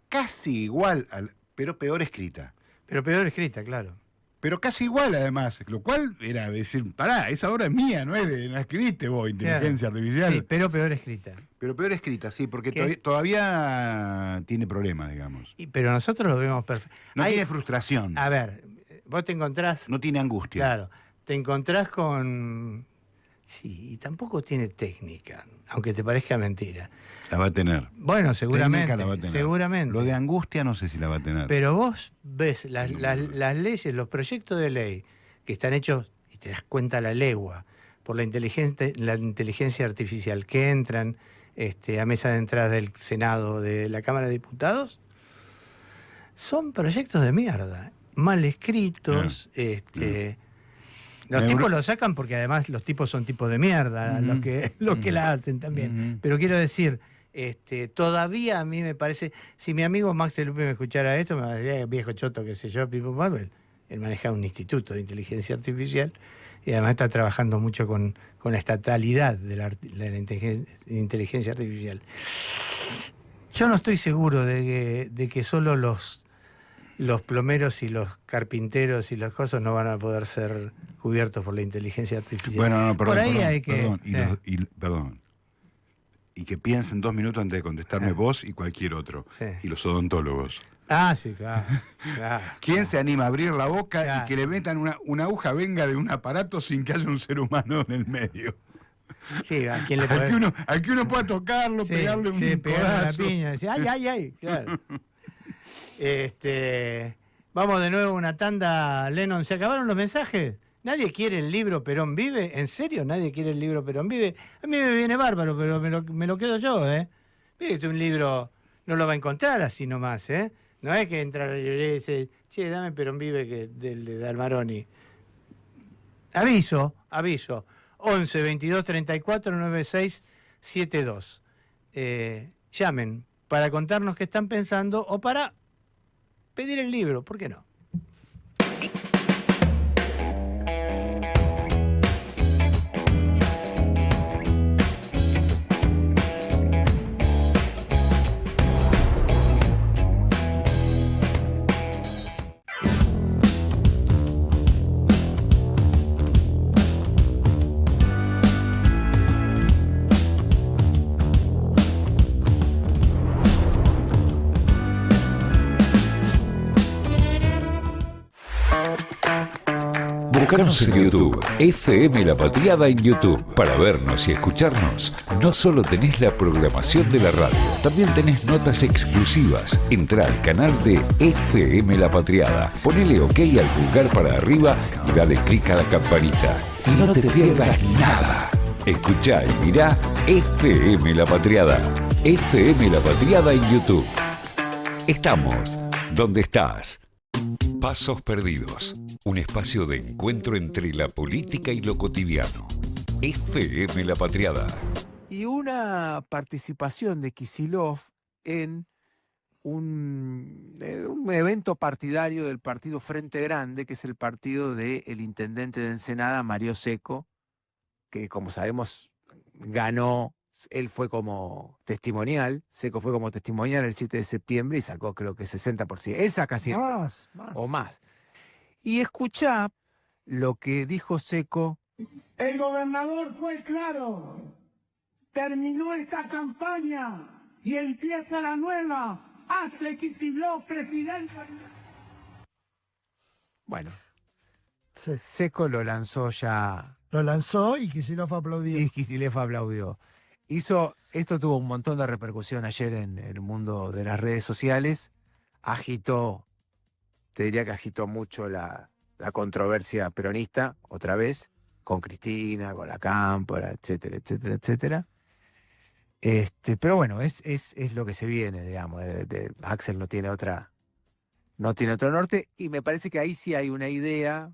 casi igual, pero peor escrita. Pero peor escrita, claro. Pero casi igual, además, lo cual era decir, pará, esa obra es mía, no es de la escribiste vos, inteligencia artificial. Sí, pero peor escrita. Pero peor escrita, sí, porque todavía tiene problemas, digamos. Pero nosotros lo vemos perfecto. No tiene frustración. A ver, vos te encontrás... No tiene angustia. Claro, te encontrás con... Sí, y tampoco tiene técnica, aunque te parezca mentira. La va a tener. Bueno, seguramente. Técnica la va a tener. Seguramente. Lo de angustia no sé si la va a tener. Pero vos ves las leyes, los proyectos de ley que están hechos, y te das cuenta a la legua, por la inteligencia artificial, que entran a mesa de entrada del Senado, de la Cámara de Diputados, son proyectos de mierda, mal escritos. Los tipos lo sacan porque además los tipos son tipos de mierda, los que la hacen también. Pero quiero decir, todavía a mí me parece, si mi amigo Max de Lupe me escuchara esto, me diría, viejo choto, qué sé yo, Pipo Manuel. Él maneja un instituto de inteligencia artificial y además está trabajando mucho con la estatalidad de la inteligencia artificial. Yo no estoy seguro de que solo los plomeros y los carpinteros y las cosas no van a poder ser cubiertos por la inteligencia artificial. Bueno, no, perdón, por ahí perdón, hay que... perdón. Y que piensen 2 minutos antes de contestarme vos y cualquier otro. Sí. Y los odontólogos. Ah, sí, claro. ¿Quién se anima a abrir la boca y que le metan una aguja venga de un aparato sin que haya un ser humano en el medio? Sí, a quien le puede... al que uno pueda tocarlo, pegarle un pegarle una codazo. piña, decir, ay, claro. Vamos de nuevo a una tanda, Lennon. ¿Se acabaron los mensajes? ¿Nadie quiere el libro Perón Vive? ¿En serio nadie quiere el libro Perón Vive? A mí me viene bárbaro, pero me lo quedo yo, Mire que un libro no lo va a encontrar así nomás, No es que entra a la librería y dice, che, dame Perón Vive del de Almaroni. Aviso. 11 22 34 96 72. Llamen para contarnos qué están pensando o para pedir el libro, ¿por qué no? Buscanos en YouTube, FM La Patriada en YouTube. Para vernos y escucharnos, no solo tenés la programación de la radio, también tenés notas exclusivas. Entrá al canal de FM La Patriada, ponele OK al pulgar para arriba y dale clic a la campanita. Y no te pierdas nada. Escuchá y mirá FM La Patriada. FM La Patriada en YouTube. Estamos donde estás. Pasos Perdidos, un espacio de encuentro entre la política y lo cotidiano. FM La Patriada. Y una participación de Kicillof en un evento partidario del partido Frente Grande, que es el partido del intendente de Ensenada, Mario Seco, que como sabemos ganó. Él fue como testimonial, Seco fue como testimonial el 7 de septiembre y sacó creo que 60%. Él saca 100%. Más. O más. Y escuchá lo que dijo Seco. El gobernador fue claro. Terminó esta campaña y empieza la nueva. Hasta Kicillof, presidente. Bueno, Sí. Seco lo lanzó ya. Lo lanzó y Kicillof aplaudió. Y Kicillof aplaudió. Esto tuvo un montón de repercusión ayer en el mundo de las redes sociales. Te diría que agitó mucho la controversia peronista, otra vez, con Cristina, con la Cámpora, etcétera, etcétera, etcétera. Pero bueno, es lo que se viene, digamos. Axel no tiene otro norte, y me parece que ahí sí hay una idea.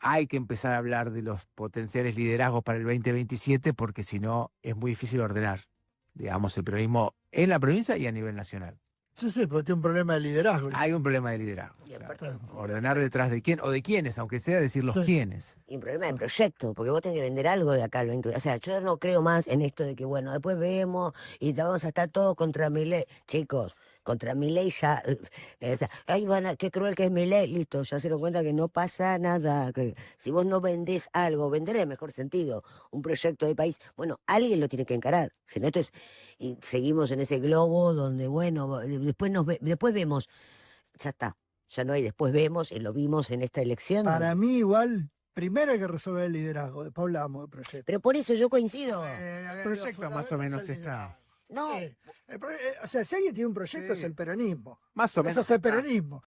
Hay que empezar a hablar de los potenciales liderazgos para el 2027 porque si no es muy difícil ordenar, digamos, el peronismo en la provincia y a nivel nacional. Yo sé, porque tiene un problema de liderazgo. Hay un problema de liderazgo. Y aparte- claro. Ordenar detrás de quién, o de quiénes, aunque sea decir los Sí. quiénes. Y un problema de proyecto, porque vos tenés que vender algo de acá al 20. O sea, yo no creo más en esto de que, bueno, después vemos y vamos a estar todos contra Milei. Chicos, contra Milei ya. O sea, ay, qué cruel que es Milei. Listo, ya se dieron cuenta que no pasa nada. Que si vos no vendés algo, vender en el mejor sentido, un proyecto de país, bueno, alguien lo tiene que encarar. Si no, entonces, y seguimos en ese globo donde, bueno, después vemos. Ya está. Ya no hay después vemos y lo vimos en esta elección. Para mí, igual, primero hay que resolver el liderazgo. Después hablamos del proyecto. Pero por eso yo coincido. El proyecto más o menos está. No, O sea, si alguien tiene un proyecto Sí. es el peronismo. Más o Eso menos es el está. peronismo.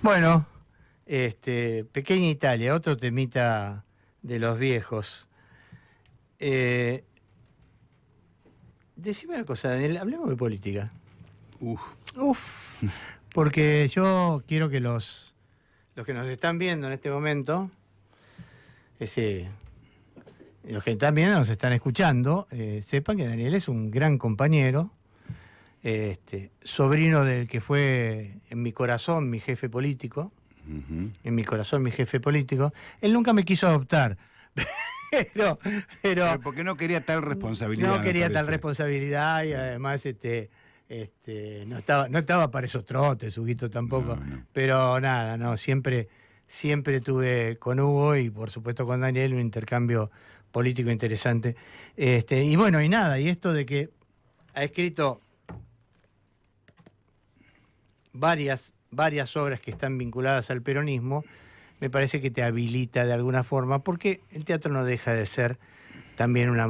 Bueno, Pequeña Italia, otro temita de los viejos. Decime una cosa, Daniel, hablemos de política. Uf, porque yo quiero que los que nos están viendo en este momento, los que están viendo, nos están escuchando, sepan que Daniel es un gran compañero, sobrino del que fue en mi corazón mi jefe político. Ujú. En mi corazón mi jefe político. Él nunca me quiso adoptar, pero Pero porque no quería tal responsabilidad. no me quería tal parece. responsabilidad y además no estaba para esos trotes, Huguito tampoco. No, no. Pero nada, no, siempre tuve con Hugo y por supuesto con Daniel un intercambio político interesante. Y bueno, y nada, y esto de que ha escrito varias obras que están vinculadas al peronismo, me parece que te habilita de alguna forma, porque el teatro no deja de ser también una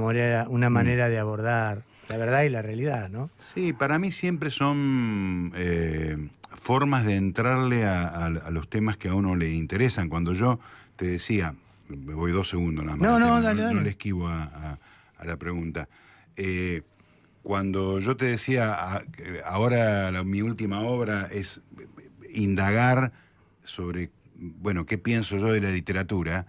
manera de abordar la verdad y la realidad, ¿no? Sí, para mí siempre son formas de entrarle a los temas que a uno le interesan. Cuando yo te decía, me voy 2 segundos nada más, No, al no, tema, dale, dale. no le esquivo a la pregunta. Cuando yo te decía, que ahora mi última obra es indagar sobre, bueno, qué pienso yo de la literatura.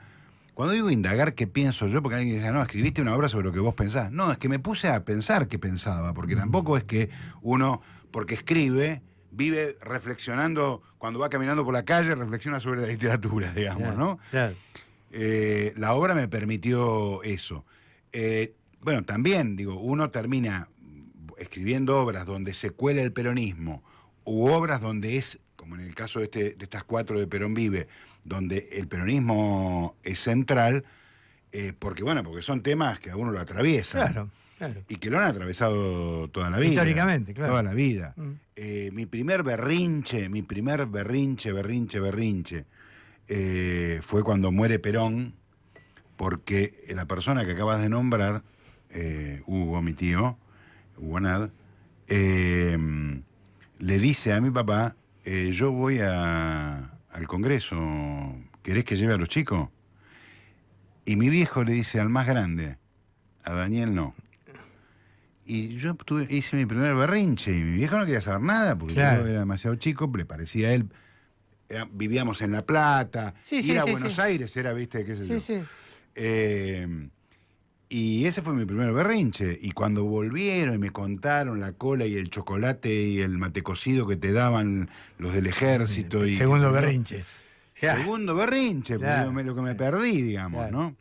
Cuando digo indagar qué pienso yo, porque alguien dice, no, escribiste una obra sobre lo que vos pensás. No, es que me puse a pensar qué pensaba, porque tampoco es que uno, porque escribe, vive reflexionando, cuando va caminando por la calle, reflexiona sobre la literatura, digamos, ¿no? Claro. La obra me permitió eso. Bueno, también, digo, uno termina escribiendo obras donde se cuela el peronismo, u obras donde es, como en el caso de estas 4 de Perón Vive, donde el peronismo es central, porque son temas que a uno lo atraviesan. Claro, claro. Y que lo han atravesado toda la vida. Históricamente, claro. Toda la vida. Mm. Mi primer berrinche, fue cuando muere Perón, porque la persona que acabas de nombrar, Hugo, mi tío, Hugo Nad, le dice a mi papá, yo voy al Congreso, ¿querés que lleve a los chicos? Y mi viejo le dice al más grande, a Daniel no. Y yo hice mi primer berrinche y mi viejo no quería saber nada porque Claro. yo era demasiado chico, le parecía a él. Vivíamos en La Plata, Sí, sí, ir a sí, Buenos sí. Aires era, viste, qué sé yo. Sí, sí. Y ese fue mi primer berrinche. Y cuando volvieron y me contaron la cola y el chocolate y el mate cocido que te daban los del ejército. Y Segundo qué sé yo. berrinche. Ya. Segundo berrinche, porque Claro. lo que me perdí, digamos, Claro. ¿no?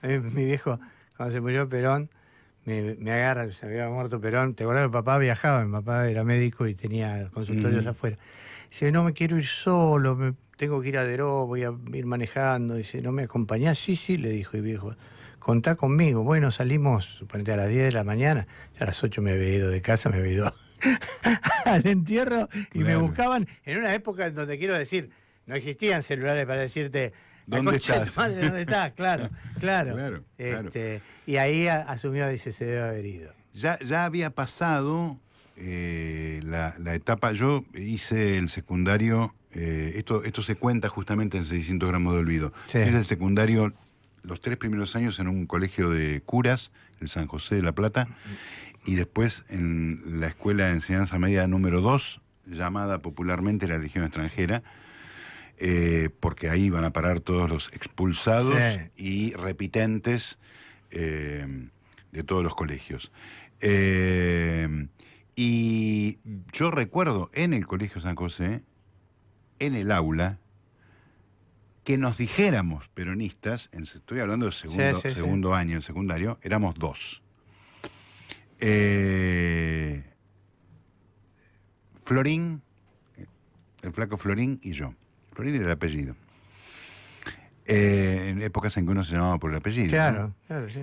A mí, mi viejo, cuando se murió Perón, me agarra, se había muerto Perón. ¿Te acordás que papá viajaba? Mi papá era médico y tenía consultorios afuera. Dice, no me quiero ir solo, tengo que ir a Deró, voy a ir manejando. Dice, ¿no me acompañás? Sí, sí, le dijo el viejo. Contá conmigo. Bueno, salimos, suponete a las 10 de la mañana. Ya a las 8 me había ido de casa, me había ido al entierro y me Claro. buscaban en una época en donde, quiero decir, no existían celulares para decirte la ¿Dónde concha de tu estás? Madre, ¿dónde estás? Claro, claro. Claro, claro. Y ahí asumió, dice, se debe haber ido. Ya había pasado la etapa. Yo hice el secundario. Esto se cuenta justamente en 600 gramos de olvido. Sí. Hice el secundario los 3 primeros años en un colegio de curas, el San José de La Plata, y después en la escuela de enseñanza media número 2, llamada popularmente la Legión Extranjera, porque ahí van a parar todos los expulsados y repitentes de todos los colegios. Y yo recuerdo en el Colegio San José, en el aula, que nos dijéramos peronistas, estoy hablando de segundo año, en secundario, éramos 2. Florín, el flaco Florín y yo. Florín era el apellido. En épocas en que uno se llamaba por el apellido. Claro, ¿no? claro, sí.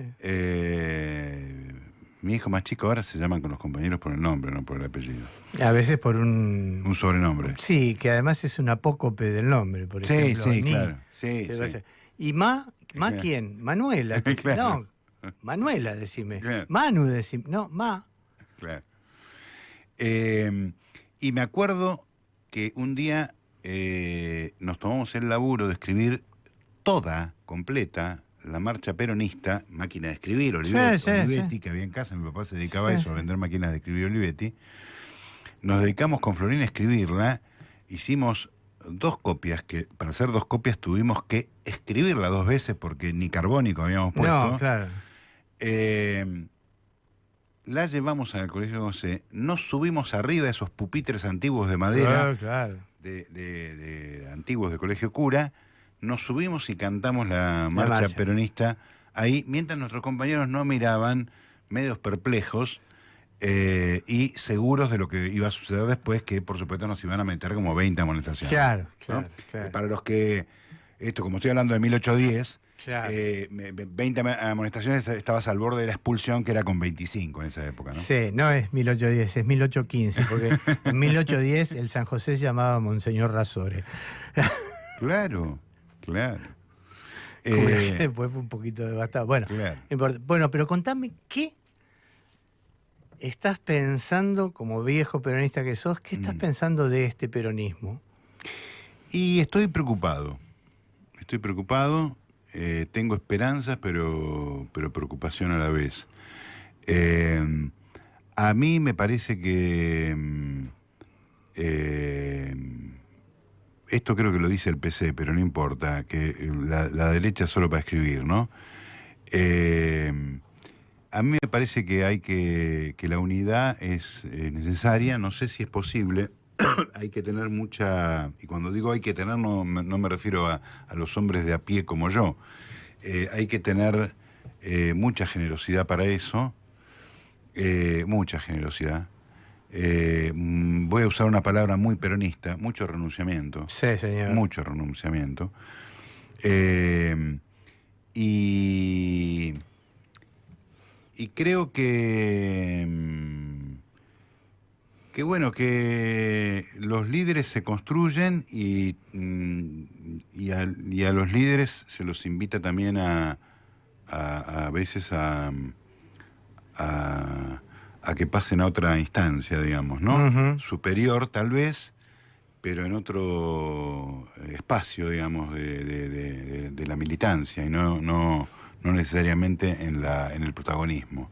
Mi hijo más chico ahora se llaman con los compañeros por el nombre, no por el apellido. A veces por un sobrenombre. Sí, que además es un apócope del nombre, por Sí, ejemplo. sí, Ni, claro. Sí, que sí. vaya. ¿Y Ma Claro. quién? Manuela. Claro. No, Manuela, decime. Claro. Manu, decime. No, Ma. Claro. Y me acuerdo que un día nos tomamos el laburo de escribir toda, completa, la marcha peronista, máquina de escribir, Olivetti, que había en casa, mi papá se dedicaba a eso, a vender máquinas de escribir Olivetti. Nos dedicamos con Florín a escribirla, hicimos 2 copias, que para hacer 2 copias tuvimos que escribirla 2 veces porque ni carbónico habíamos puesto. No, claro. La llevamos al Colegio José, nos subimos arriba de esos pupitres antiguos de madera, Claro. de antiguos de Colegio Cura, nos subimos y cantamos la marcha peronista ahí, mientras nuestros compañeros no miraban, medios perplejos y seguros de lo que iba a suceder después, que por supuesto nos iban a meter como 20 amonestaciones. Claro, ¿no? claro. Para los que, como estoy hablando de 1810, Claro. 20 amonestaciones, estabas al borde de la expulsión, que era con 25 en esa época, ¿no? Sí, no es 1810, es 1815, porque en 1810 el San José se llamaba Monseñor Razore. Claro. Después fue un poquito devastado. Bueno, claro. Bueno, pero contame, ¿qué estás pensando, como viejo peronista que sos, qué estás pensando de este peronismo? Y estoy preocupado. Tengo esperanzas, pero preocupación a la vez. A mí me parece que esto creo que lo dice el PC, pero no importa, que la derecha es solo para escribir, ¿no? A mí me parece que la unidad es necesaria, no sé si es posible. Hay que tener mucha, y cuando digo hay que tener no me refiero a los hombres de a pie como yo, hay que tener mucha generosidad para eso, mucha generosidad. Voy a usar una palabra muy peronista, mucho renunciamiento. Sí, señor. Mucho renunciamiento. Y creo que bueno, que los líderes se construyen y a los líderes se los invita también a veces a que pasen a otra instancia, digamos, ¿no? Superior tal vez, pero en otro espacio, digamos, de la militancia y no no necesariamente en el protagonismo.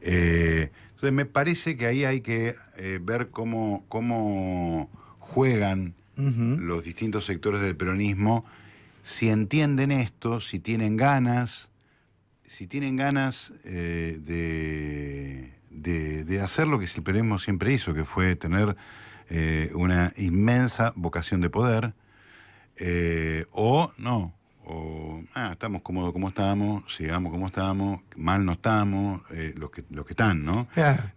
Entonces me parece que ahí hay que ver cómo juegan los distintos sectores del peronismo, si entienden esto, si tienen ganas de hacer lo que el peronismo siempre hizo, que fue tener una inmensa vocación de poder, o no, o estamos cómodos como estamos, sigamos como estamos, mal no estamos, los que están, ¿no? Claro.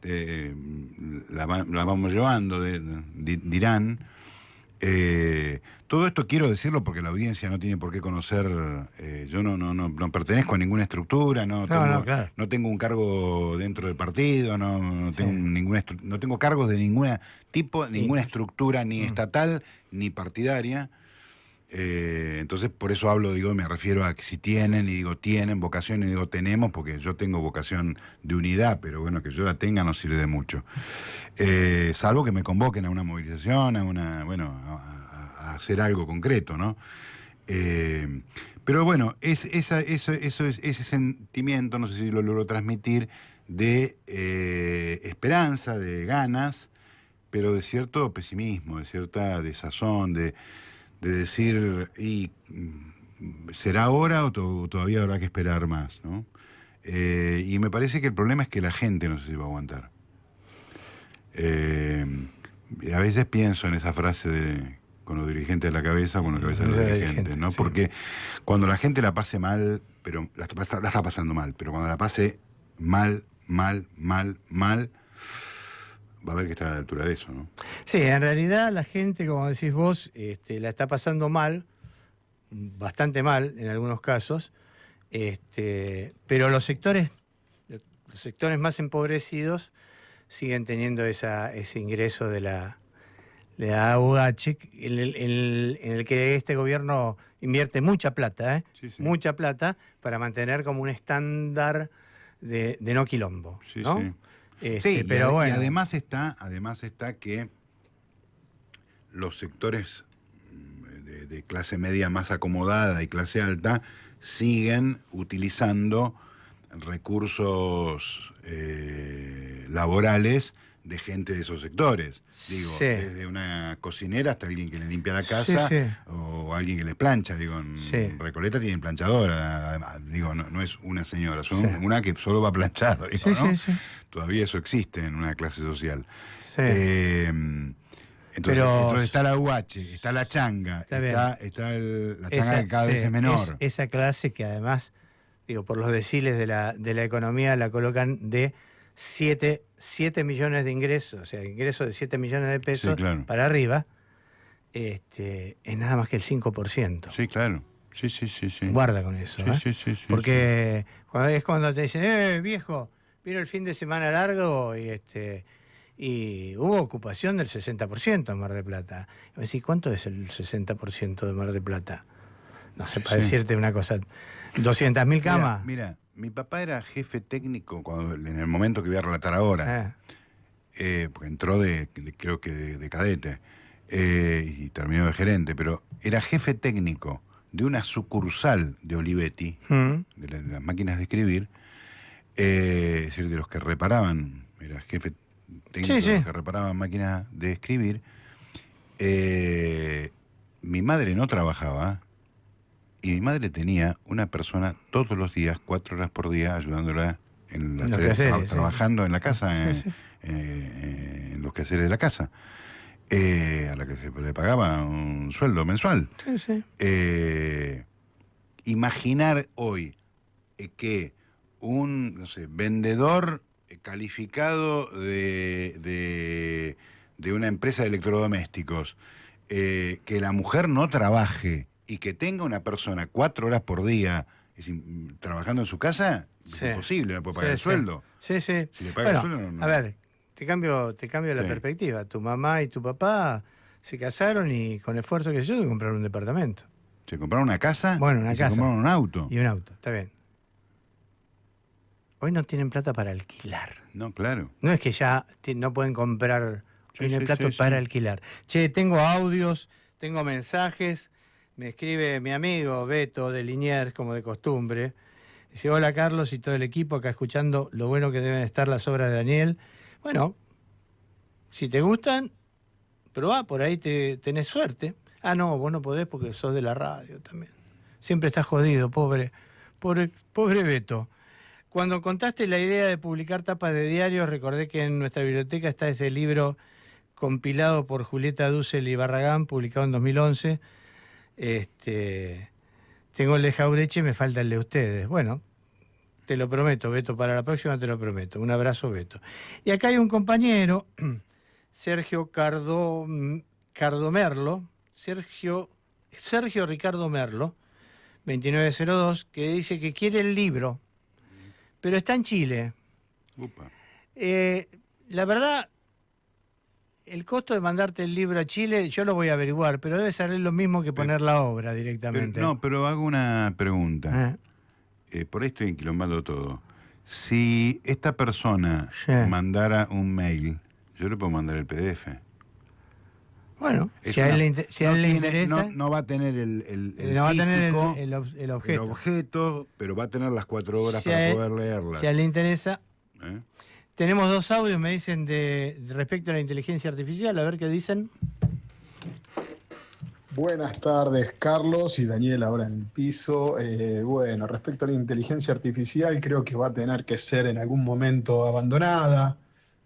La vamos llevando, dirán. Todo esto quiero decirlo porque la audiencia no tiene por qué conocer. Yo no pertenezco a ninguna estructura, no tengo un cargo dentro del partido, no tengo cargos de ningún tipo, ninguna estructura, ni estatal ni partidaria. Entonces por eso hablo, me refiero a que si tienen, y digo tienen vocación, y digo tenemos, porque yo tengo vocación de unidad, pero bueno, que yo la tenga no sirve de mucho. Salvo que me convoquen a una movilización, a hacer algo concreto, ¿no? Pero bueno, ese sentimiento, no sé si lo logro transmitir, de esperanza, de ganas, pero de cierto pesimismo, de cierta desazón, de decir, ¿será ahora o todavía habrá que esperar más, ¿no? Y me parece que el problema es que la gente no sé si va a aguantar. A veces pienso en esa frase de con los dirigentes de la cabeza o con la cabeza de los dirigentes, ¿no? Sí. Porque cuando la gente la pase mal, pero la está pasando mal, pero cuando la pase mal, va a haber que estar a la altura de eso, ¿no? Sí, en realidad la gente, como decís vos, la está pasando mal, bastante mal en algunos casos, pero los sectores más empobrecidos siguen teniendo ese ingreso de la AUH, en el que este gobierno invierte mucha plata, mucha plata, para mantener como un estándar de no quilombo, ¿no? Sí, pero bueno. Y además está que los sectores de clase media más acomodada y clase alta siguen utilizando recursos laborales de gente de esos sectores. Digo, desde una cocinera hasta alguien que le limpia la casa, o alguien que les plancha. Digo, en Recoleta tienen planchadora, digo, no es una señora, son una que solo va a planchar, digo, ¿no? Todavía eso existe en una clase social. Entonces está la UH, está la changa, la changa que cada vez es menor. Esa clase que además, por los deciles de la economía, la colocan de 7 millones de ingresos, o sea, ingresos de 7 millones de pesos para arriba, es nada más que el 5%. Sí, claro. Sí. Guarda con eso, porque es cuando te dicen, viejo, vino el fin de semana largo y hubo ocupación del 60% en Mar del Plata. Y me decís, ¿cuánto es el 60% de Mar del Plata? No sé, para decirte una cosa, 200.000 camas. Mira, mi papá era jefe técnico en el momento que voy a relatar ahora, porque entró creo que de cadete y terminó de gerente, pero era jefe técnico de una sucursal de Olivetti, de las máquinas de escribir, es decir, de los que reparaban, era jefe técnico de los que reparaban máquinas de escribir. Mi madre no trabajaba, y mi madre tenía una persona todos los días, 4 horas por día, ayudándola trabajando en la casa, en los quehaceres de la casa, a la que se le pagaba un sueldo mensual. Imaginar hoy que un vendedor calificado de una empresa de electrodomésticos, que la mujer no trabaje y que tenga una persona 4 horas por día trabajando en su casa, es imposible, no puede pagar el sueldo. Si le paga el sueldo, no. A ver, te cambio la perspectiva. Tu mamá y tu papá se casaron y con esfuerzo que yo compraron un departamento. Se compraron una casa, se compraron un auto. Y un auto, está bien. Hoy no tienen plata para alquilar. No, claro. No es que ya no pueden comprar, hoy no hay plata para alquilar. Che, tengo audios, tengo mensajes. Me escribe mi amigo Beto de Liniers, como de costumbre. Dice, hola Carlos y todo el equipo, acá escuchando lo bueno que deben estar las obras de Daniel. Bueno, si te gustan, probá, por ahí tenés suerte. Ah, no, vos no podés porque sos de la radio también. Siempre estás jodido, pobre Beto. Cuando contaste la idea de publicar tapas de diarios, recordé que en nuestra biblioteca está ese libro compilado por Julieta Dussel y Barragán, publicado en 2011. Tengo el de Jaureche y me falta el de ustedes. Bueno, te lo prometo, Beto, para la próxima te lo prometo. Un abrazo, Beto. Y acá hay un compañero, Sergio Cardomerlo, Sergio Ricardo Merlo, 2902, que dice que quiere el libro, pero está en Chile. Upa. La verdad, el costo de mandarte el libro a Chile, yo lo voy a averiguar, pero debe ser lo mismo que poner la obra directamente. Pero hago una pregunta. Por ahí estoy enquilombando todo. Si esta persona mandara un mail, yo le puedo mandar el PDF. Bueno, si a él le interesa... No va a tener el no va a tener físico, el objeto. el objeto, pero va a tener las 4 horas para poder leerla. Si a él le interesa... Tenemos 2 audios, me dicen, respecto a la inteligencia artificial, a ver qué dicen. Buenas tardes, Carlos y Daniel, ahora en el piso. Bueno, respecto a la inteligencia artificial, creo que va a tener que ser en algún momento abandonada,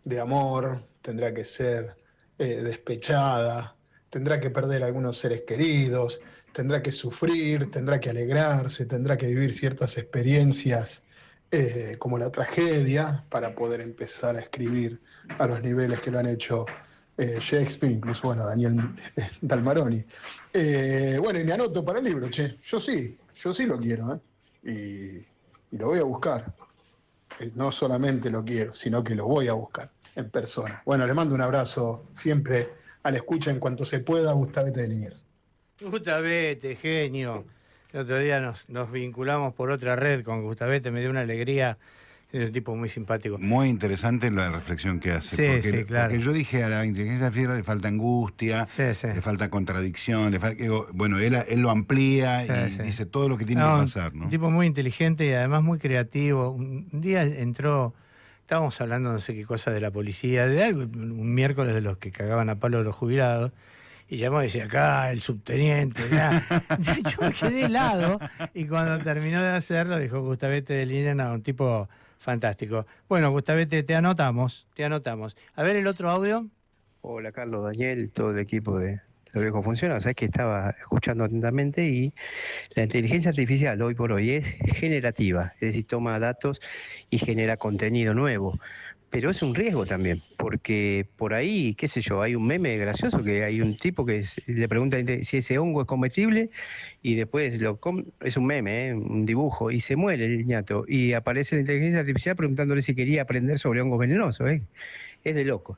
de amor, tendrá que ser despechada, tendrá que perder algunos seres queridos, tendrá que sufrir, tendrá que alegrarse, tendrá que vivir ciertas experiencias como la tragedia para poder empezar a escribir a los niveles que lo han hecho Shakespeare, incluso, bueno, Daniel Dalmaroni. Bueno, y me anoto para el libro, che. Yo sí lo quiero, y lo voy a buscar. No solamente lo quiero, sino que lo voy a buscar en persona. Bueno, le mando un abrazo siempre a la escucha en cuanto se pueda, Gustavete de Liniers. Gustavete, genio. El otro día nos vinculamos por otra red con Gustavete, me dio una alegría. Es un tipo muy simpático. Muy interesante la reflexión que hace. Sí, sí, claro. Porque yo dije, a la inteligencia artificial le falta angustia, le falta contradicción, bueno, él lo amplía y dice todo lo que tiene que pasar, ¿no? Un tipo muy inteligente y además muy creativo. Un día entró, estábamos hablando no sé qué cosa de la policía, de algo, un miércoles de los que cagaban a palo a los jubilados, y llamó y decía, acá el subteniente, yo me quedé helado, y cuando terminó de hacerlo dijo Gustavete de Liniers, un tipo... fantástico. Bueno, Gustavete, te anotamos. A ver el otro audio. Hola, Carlos, Daniel, todo el equipo de Lo Viejo Funciona. Sabes que estaba escuchando atentamente y la inteligencia artificial hoy por hoy es generativa, es decir, toma datos y genera contenido nuevo. Pero es un riesgo también, porque por ahí, qué sé yo, hay un meme gracioso que hay un tipo que le pregunta si ese hongo es comestible y después es un meme, un dibujo, y se muere el ñato. Y aparece la inteligencia artificial preguntándole si quería aprender sobre hongos venenosos. Es de loco.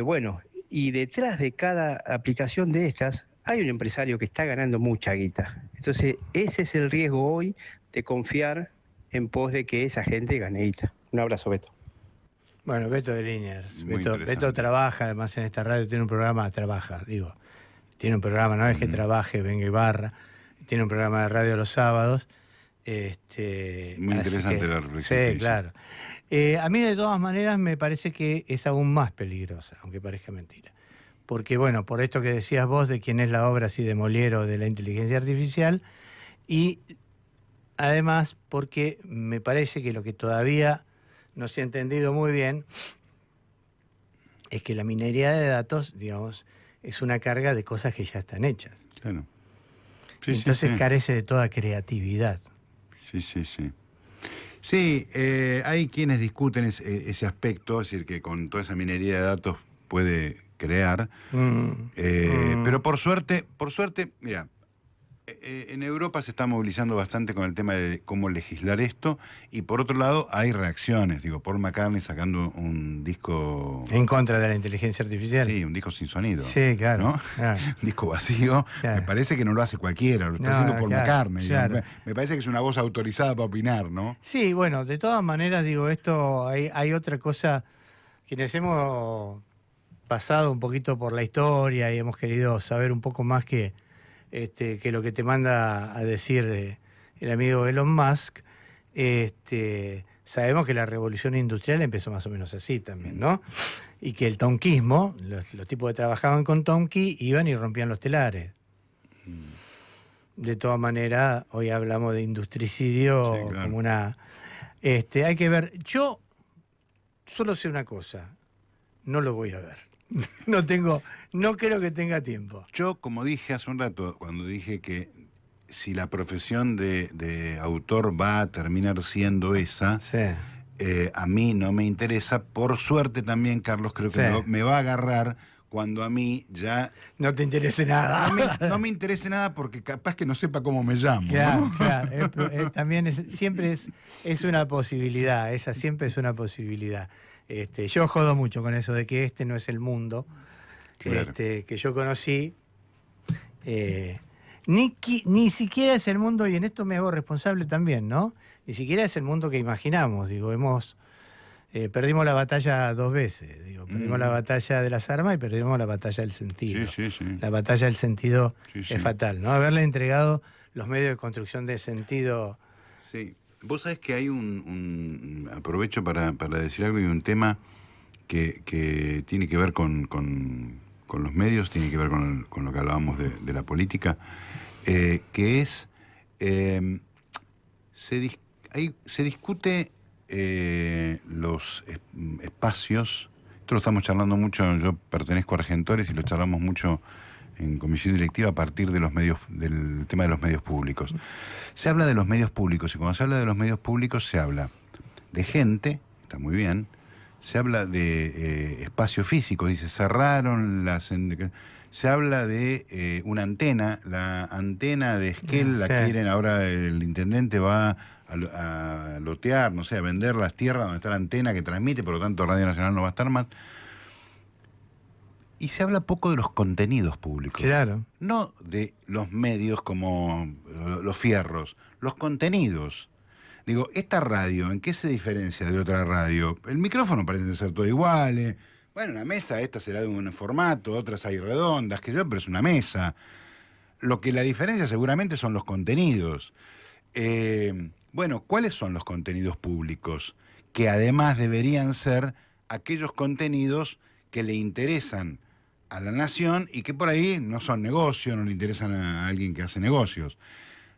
Bueno, y detrás de cada aplicación de estas hay un empresario que está ganando mucha guita. Entonces, ese es el riesgo hoy de confiar en pos de que esa gente gane guita. Un abrazo, Beto. Bueno, Beto de Liniers. Beto trabaja, además en esta radio tiene un programa, tiene un programa, no es que trabaje, venga y barra, tiene un programa de radio los sábados. Muy interesante la reflexión. Sí, claro. A mí de todas maneras me parece que es aún más peligrosa, aunque parezca mentira. Porque bueno, por esto que decías vos de quién es la obra así de Moliero de la inteligencia artificial, y además porque me parece que lo que todavía no se ha entendido muy bien es que la minería de datos, digamos, es una carga de cosas que ya están hechas. Claro. Entonces carece de toda creatividad. Sí, hay quienes discuten ese aspecto, es decir, que con toda esa minería de datos puede crear. Pero por suerte, mira, en Europa se está movilizando bastante con el tema de cómo legislar esto, y por otro lado hay reacciones. Digo, Paul McCartney sacando un disco... En contra de la inteligencia artificial. Sí, un disco sin sonido. Sí, claro. ¿no? Claro. Un disco vacío. Claro. Me parece que no lo hace cualquiera, lo está haciendo Paul McCartney. Claro. Me parece que es una voz autorizada para opinar, ¿no? Sí, bueno, de todas maneras, digo, esto hay otra cosa. Quienes hemos pasado un poquito por la historia y hemos querido saber un poco más que lo que te manda a decir el amigo Elon Musk, sabemos que la revolución industrial empezó más o menos así también, ¿no? Y que el tonquismo, los tipos que trabajaban con tonqui iban y rompían los telares. De todas maneras, hoy hablamos de industricidio, Sí, claro. como una... hay que ver, yo solo sé una cosa, no lo voy a ver. No creo que tenga tiempo. Yo, como dije hace un rato, cuando dije que si la profesión de autor va a terminar siendo esa, Sí. A mí no me interesa. Por suerte también, Carlos, creo que Sí. me va a agarrar cuando a mí ya... No te interese nada. No me interese nada porque capaz que no sepa cómo me llamo. Claro, ¿no? claro. También siempre es una posibilidad, esa siempre es una posibilidad. Yo jodo mucho con eso de que este no es el mundo Claro. que yo conocí. Ni siquiera es el mundo, y en esto me hago responsable también, ¿no? Ni siquiera es el mundo que imaginamos. Digo, perdimos la batalla 2 veces. Digo, perdimos la batalla de las armas y perdimos la batalla del sentido. Sí, sí, sí. La batalla del sentido Sí, sí. es fatal, ¿no? Haberle entregado los medios de construcción de sentido. Sí. Vos sabés que hay aprovecho para decir algo, y un tema que tiene que ver con los medios, tiene que ver con lo que hablábamos de la política, que es, se discute los espacios. Esto lo estamos charlando mucho, yo pertenezco a Argentores y lo charlamos mucho en comisión directiva a partir de los medios, del tema de los medios públicos. Se habla de los medios públicos, y cuando se habla de los medios públicos se habla de gente, está muy bien, se habla de espacio físico, dice, cerraron se habla de una antena, la antena de Esquel, la Sí. quieren, ahora el intendente va a lotear, no sé, a vender las tierras donde está la antena que transmite, por lo tanto Radio Nacional no va a estar más. Y se habla poco de los contenidos públicos. Claro. No de los medios como los fierros, los contenidos. Digo, esta radio, ¿en qué se diferencia de otra radio? El micrófono parece ser todo igual. Bueno, la mesa esta será de un formato, otras hay redondas, que yo, pero es una mesa. Lo que la diferencia seguramente son los contenidos. Bueno, ¿cuáles son los contenidos públicos? Que además deberían ser aquellos contenidos que le interesan a la nación y que por ahí no son negocio, no le interesan a alguien que hace negocios.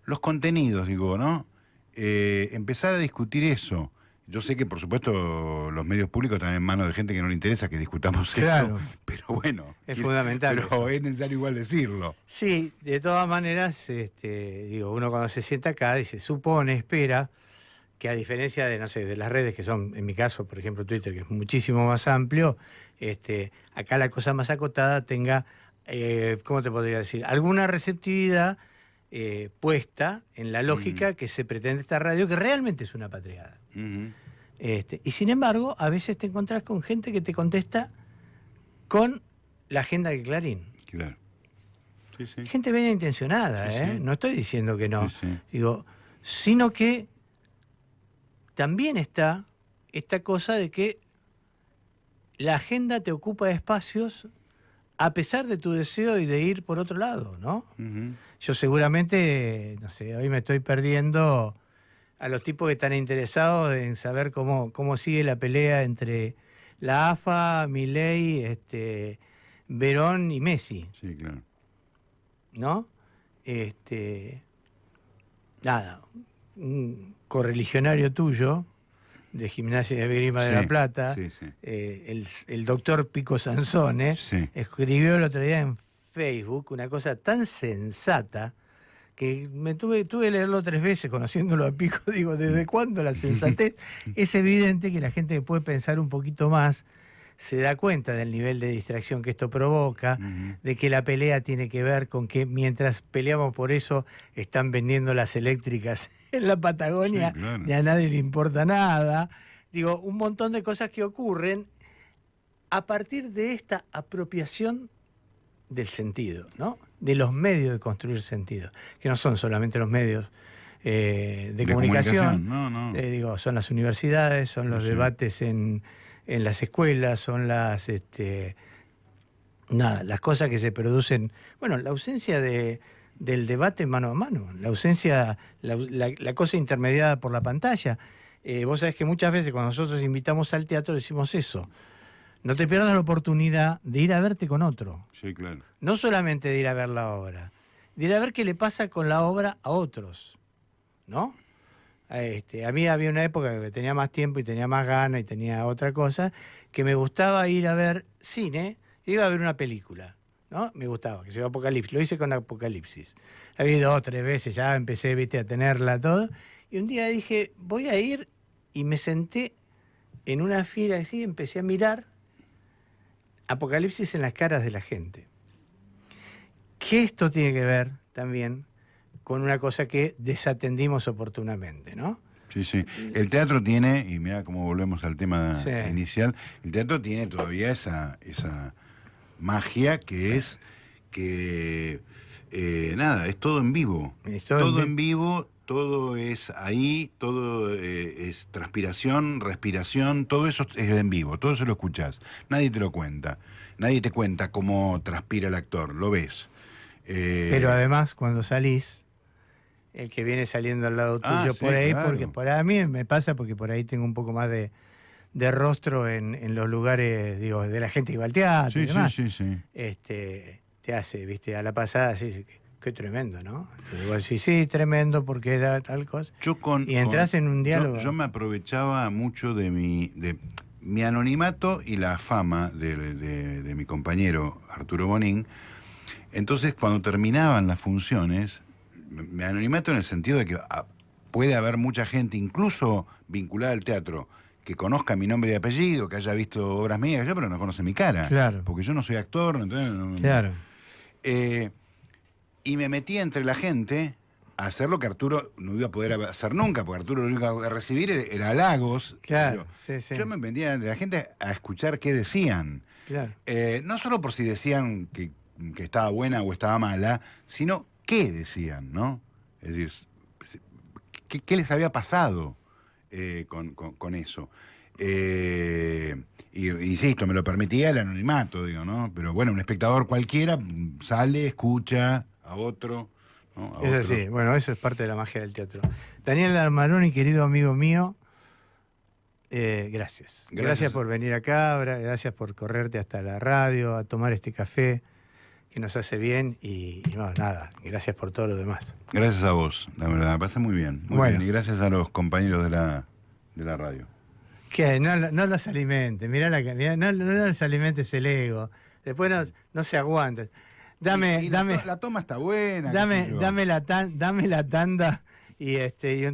Los contenidos, digo, ¿no? Empezar a discutir eso. Yo sé que, por supuesto, los medios públicos están en manos de gente que no le interesa que discutamos Claro. esto, pero bueno. Es fundamental Pero eso. es necesario igual decirlo. Sí, de todas maneras, uno cuando se sienta acá dice, supone, espera, que a diferencia de, no sé, de las redes que son, en mi caso, por ejemplo, Twitter, que es muchísimo más amplio, acá la cosa más acotada tenga, ¿cómo te podría decir? Alguna receptividad puesta en la lógica que se pretende esta radio, que realmente es una patriada. Y sin embargo, a veces te encontrás con gente que te contesta con la agenda de Clarín. Claro. Sí, sí. Gente bien intencionada, Sí, ¿eh? sí. No estoy diciendo que no. Sí, sí. Digo, sino que también está esta cosa de que la agenda te ocupa espacios a pesar de tu deseo y de ir por otro lado, ¿no? Yo seguramente, no sé, hoy me estoy perdiendo a los tipos que están interesados en saber cómo sigue la pelea entre la AFA, Milei, Verón y Messi, Sí, claro. ¿no? Nada, un correligionario tuyo de Gimnasia de Grima de Sí, la Plata, sí, sí. el doctor Pico Sansone, Sí. escribió el otro día en Facebook una cosa tan sensata que tuve que leerlo 3 veces conociéndolo a Pico. Digo, ¿desde cuándo la sensatez? Es evidente que la gente que puede pensar un poquito más se da cuenta del nivel de distracción que esto provoca, de que la pelea tiene que ver con que mientras peleamos por eso están vendiendo las eléctricas en la Patagonia, Sí, claro. y a nadie le importa nada. Digo, un montón de cosas que ocurren a partir de esta apropiación del sentido, ¿no? De los medios de construir sentido, que no son solamente los medios de comunicación. No. Digo, son las universidades, son los Sí. debates en las escuelas, son las cosas que se producen. Bueno, la ausencia de del debate mano a mano, la ausencia, la cosa intermediada por la pantalla. Vos sabés que muchas veces cuando nosotros invitamos al teatro decimos eso. No te pierdas la oportunidad de ir a verte con otro. Sí, claro. No solamente de ir a ver la obra, de ir a ver qué le pasa con la obra a otros, ¿no? A mí había una época que tenía más tiempo y tenía más ganas y tenía otra cosa, que me gustaba ir a ver cine, iba a ver una película, ¿no? Me gustaba, que se llama Apocalipsis, lo hice con Apocalipsis. Había ido 2 o 3 veces, ya empecé, viste, a tenerla todo, y un día dije, voy a ir, y me senté en una fila así, empecé a mirar Apocalipsis en las caras de la gente. Que esto tiene que ver también con una cosa que desatendimos oportunamente, ¿no? Sí, sí. El teatro tiene, y mira cómo volvemos al tema Sí. inicial, el teatro tiene todavía esa magia que es que, nada, es todo en vivo. Es todo en vivo, todo es ahí, todo es transpiración, respiración, todo eso es en vivo, todo eso lo escuchás. Nadie te lo cuenta. Nadie te cuenta cómo transpira el actor, lo ves. Pero además, cuando salís, el que viene saliendo al lado tuyo sí, por ahí, claro. porque por a mí me pasa porque por ahí tengo un poco más de rostro en los lugares, digo, de la gente que va al teatro y demás. Sí. Te hace, viste, a la pasada, sí, qué tremendo, ¿no? Entonces vos decís, sí, tremendo porque da tal cosa. Y entras en un diálogo. Yo me aprovechaba mucho de mi anonimato y la fama de mi compañero Arturo Bonín. Entonces, cuando terminaban las funciones, me anonimato en el sentido de que puede haber mucha gente, incluso vinculada al teatro, que conozca mi nombre y apellido, que haya visto obras mías, pero no conoce mi cara. Claro. Porque yo no soy actor, entonces Claro. Y me metía entre la gente a hacer lo que Arturo no iba a poder hacer nunca, porque Arturo lo único que iba a recibir era halagos. Claro, Pero sí. yo me metía entre la gente a escuchar qué decían. Claro. No solo por si decían que estaba buena o estaba mala, sino qué decían, ¿no? Es decir, qué les había pasado con eso. Y insisto, me lo permitía el anonimato, digo, ¿no? Pero bueno, un espectador cualquiera sale, escucha a otro, ¿no? Es así, bueno, eso es parte de la magia del teatro. Daniel Armaroni, querido amigo mío, gracias. Gracias por venir acá, gracias por correrte hasta la radio, a tomar este café que nos hace bien y no, nada, gracias por todo lo demás. Gracias a vos, la verdad, me pasé muy bien. Muy bien. Y gracias a los compañeros de la radio. Que no los alimentes, no los alimentes el ego, después no se aguantan. Dame la toma está buena. Dame la tanda y un